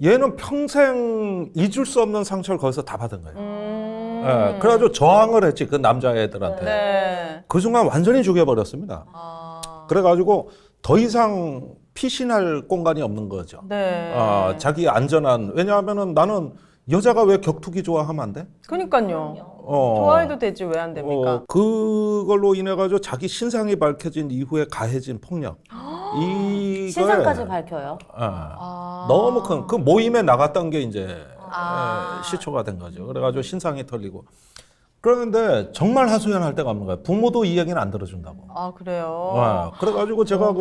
얘는 평생 잊을 수 없는 상처를 거기서 다 받은 거예요. 예, 그래가지고 저항을 했지 그 남자애들한테.
네.
그 순간 완전히 죽여버렸습니다. 그래가지고 더 이상 피신할 공간이 없는 거죠.
네.
자기 안전한, 왜냐하면은 나는 여자가 왜 격투기 좋아하면 안 돼?
그러니까요. 좋아해도 되지 왜 안 됩니까?
그걸로 인해 가지고 자기 신상이 밝혀진 이후에 가해진 폭력. 이거에
신상까지 밝혀요.
너무 큰 그 모임에 나갔던 게 이제 시초가 된 거죠. 그래가지고 신상이 털리고. 그런데 정말 하소연할 데가 없는 거예요. 부모도 이 얘기는 안 들어준다고.
아 그래요.
그래가지고 제가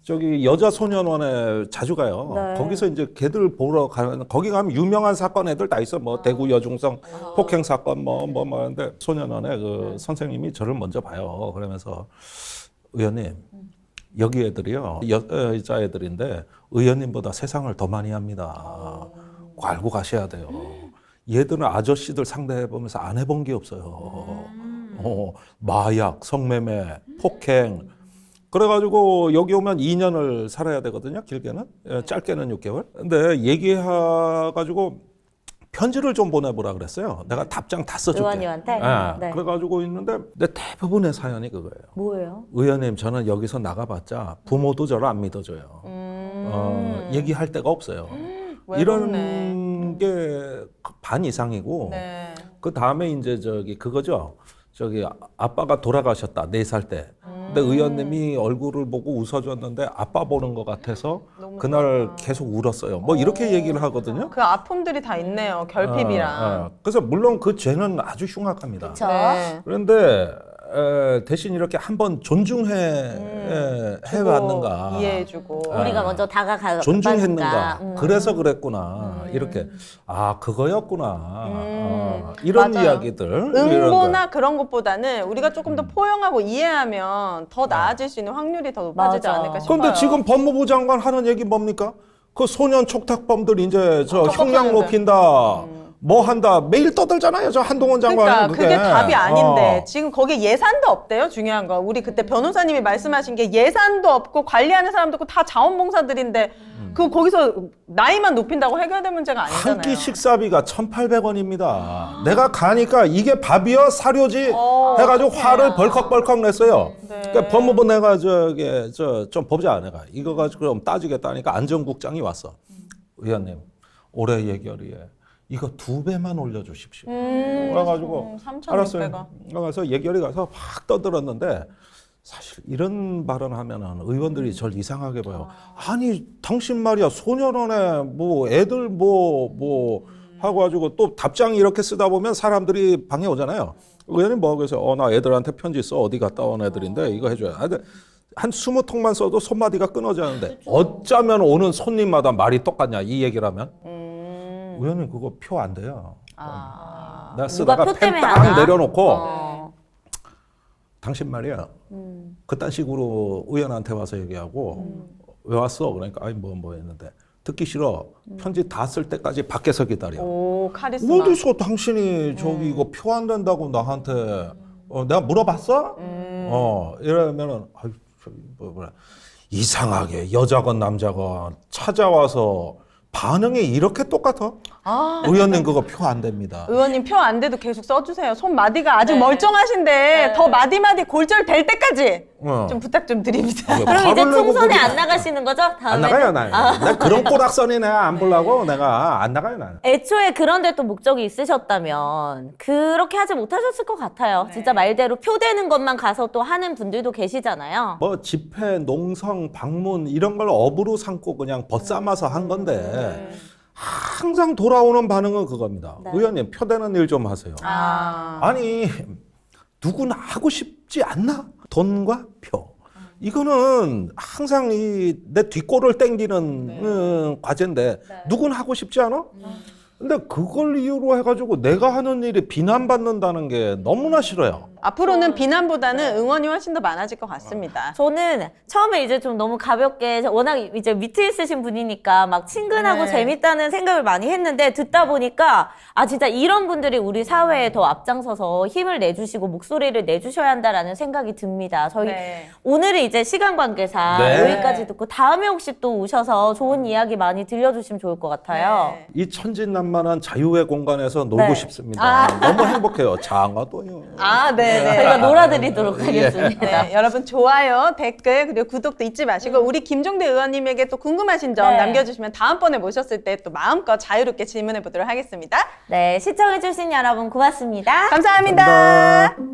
저기 여자 소년원에 자주 가요.
네.
거기서 이제 걔들 보러 가면 거기 가면 유명한 사건 애들 다 있어. 뭐 대구 여중성 폭행 사건 뭐 하는데 소년원에 그 선생님이 저를 먼저 봐요. 그러면서 의원님 여기 애들이요 여자 애들인데 의원님보다 세상을 더 많이 합니다. 그거 알고 가셔야 돼요. 얘들은 아저씨들 상대해 보면서 안 해본 게 없어요. 마약, 성매매, 폭행. 그래가지고 여기 오면 2년을 살아야 되거든요. 길게는 짧게는 6개월. 근데 얘기해가지고 편지를 좀 보내보라 그랬어요. 내가 답장 다 써줄게.
의원님한테? 네.
그래가지고 있는데 근데 대부분의 사연이 그거예요.
뭐예요?
의원님 저는 여기서 나가봤자 부모도 저를 안 믿어줘요. 얘기할 데가 없어요.
외롭네.
이런 게 반 이상이고
네.
그 다음에 이제 저기 그거죠. 저기 아빠가 돌아가셨다 4살 때. 근데 의원님이 얼굴을 보고 웃어줬는데 아빠 보는 것 같아서 그날 계속 울었어요. 뭐 이렇게 얘기를 하거든요.
그 아픔들이 다 있네요. 결핍이랑.
그래서 물론 그 죄는 아주 흉악합니다.
그쵸?
네.
그런데 대신 이렇게 한번 해왔는가.
이해해주고.
우리가 먼저 다가가.
존중했는가. 그래서 그랬구나. 이렇게 그거였구나. 이런
맞아요.
이야기들. 이런 거.
응보나 그런 것보다는 우리가 조금 더 포용하고 이해하면 더 나아질 수 있는 확률이 더 높아지지
맞아.
않을까 싶어요.
그런데 지금 법무부 장관 하는 얘기 뭡니까? 그 소년 촉탁범들 이제 저 형량 높인다. 뭐 한다. 매일 떠들잖아요. 저 한동훈 장관은.
그러니까 그게 답이 아닌데 지금 거기에 예산도 없대요. 중요한 거. 우리 그때 변호사님이 말씀하신 게 예산도 없고 관리하는 사람도 없고 다 자원봉사들인데 그 거기서 나이만 높인다고 해결될 문제가 아니잖아요.
한 끼 식사비가 1,800원입니다. 내가 가니까 이게 밥이요? 사료지? 해가지고 화를 벌컥벌컥 냈어요.
네.
그러니까 법무부 내가 좀 보자 내가. 이거 가지고 그럼 따지겠다니까 안전국장이 왔어. 의원님 올해 예결위에 이거 2배만 올려주십시오. 그래가지고
3,600원.
알았어요. 그래서 예결위 가서 막 떠들었는데 사실 이런 발언하면은 의원들이 절 이상하게 봐요. 아니 당신 말이야 소년원에 뭐 애들 뭐 하고 가지고 또 답장 이렇게 쓰다 보면 사람들이 방에 오잖아요. 의원님 뭐 그래서 나 애들한테 편지 써 어디 갔다 온 애들인데 이거 해줘야. 한 20통만 써도 손마디가 끊어지는데 어쩌면 오는 손님마다 말이 똑같냐 이 얘기를 하면. 의원님 그거 표 안 돼요. 내가 쓰다가
표
펜
때문에
딱
하나?
내려놓고 당신 말이야. 그딴 식으로 의원한테 와서 얘기하고 왜 왔어? 그러니까 아니 뭐 했는데 듣기 싫어. 편지 다 쓸 때까지 밖에서 기다려.
오 카리스마.
어디서 당신이 저기 이거 표 안 된다고 나한테 내가 물어봤어? 이러면은 아유 뭐라 이상하게 여자건 남자건 찾아와서 반응이 이렇게 똑같아? 의원님 그거 표 안 됩니다.
의원님 표 안 돼도 계속 써주세요. 손 마디가 아직 멀쩡하신데 더 마디 골절 될 때까지 좀 부탁 좀 드립니다.
그럼 이제 총선에 안 나가시는 거죠?
안
다음에?
나가요 나. 나 그런 꼬락선이 내가 안 보려고 내가 안 나가요 나는.
애초에 그런데 또 목적이 있으셨다면 그렇게 하지 못하셨을 것 같아요. 진짜 말대로 표 되는 것만 가서 또 하는 분들도 계시잖아요.
뭐 집회, 농성, 방문 이런 걸 업으로 삼고 그냥 벗삼아서 한 건데 항상 돌아오는 반응은 그겁니다.
네.
의원님 표되는 일 좀 하세요. 아니 누구나 하고 싶지 않나? 돈과 표. 이거는 항상 내 뒷골을 땡기는 과제인데 누구나 하고 싶지 않아? 근데 그걸 이유로 해가지고 내가 하는 일이 비난받는다는 게 너무나 싫어요.
앞으로는 비난보다는 응원이 훨씬 더 많아질 것 같습니다.
저는 처음에 이제 좀 너무 가볍게 워낙 이제 밑에 있으신 분이니까 막 친근하고
네.
재밌다는 생각을 많이 했는데 듣다 보니까 아 진짜 이런 분들이 우리 사회에 더 앞장서서 힘을 내주시고 목소리를 내주셔야 한다라는 생각이 듭니다. 저희
네.
오늘은 이제 시간 관계상
네.
여기까지 듣고 다음에 혹시 또 오셔서 좋은 이야기 많이 들려주시면 좋을 것 같아요.
네.
이 천진난만한 자유의 공간에서 놀고
네.
싶습니다. 너무 행복해요. 장어도요.
아, 네.
저희가 놀아드리도록 하겠습니다.
네, 여러분 좋아요, 댓글 그리고 구독도 잊지 마시고 우리 김종대 의원님에게 또 궁금하신 점
네.
남겨주시면 다음번에 모셨을 때 또 마음껏 자유롭게 질문해 보도록 하겠습니다.
네, 시청해주신 여러분 고맙습니다.
감사합니다.
감사합니다.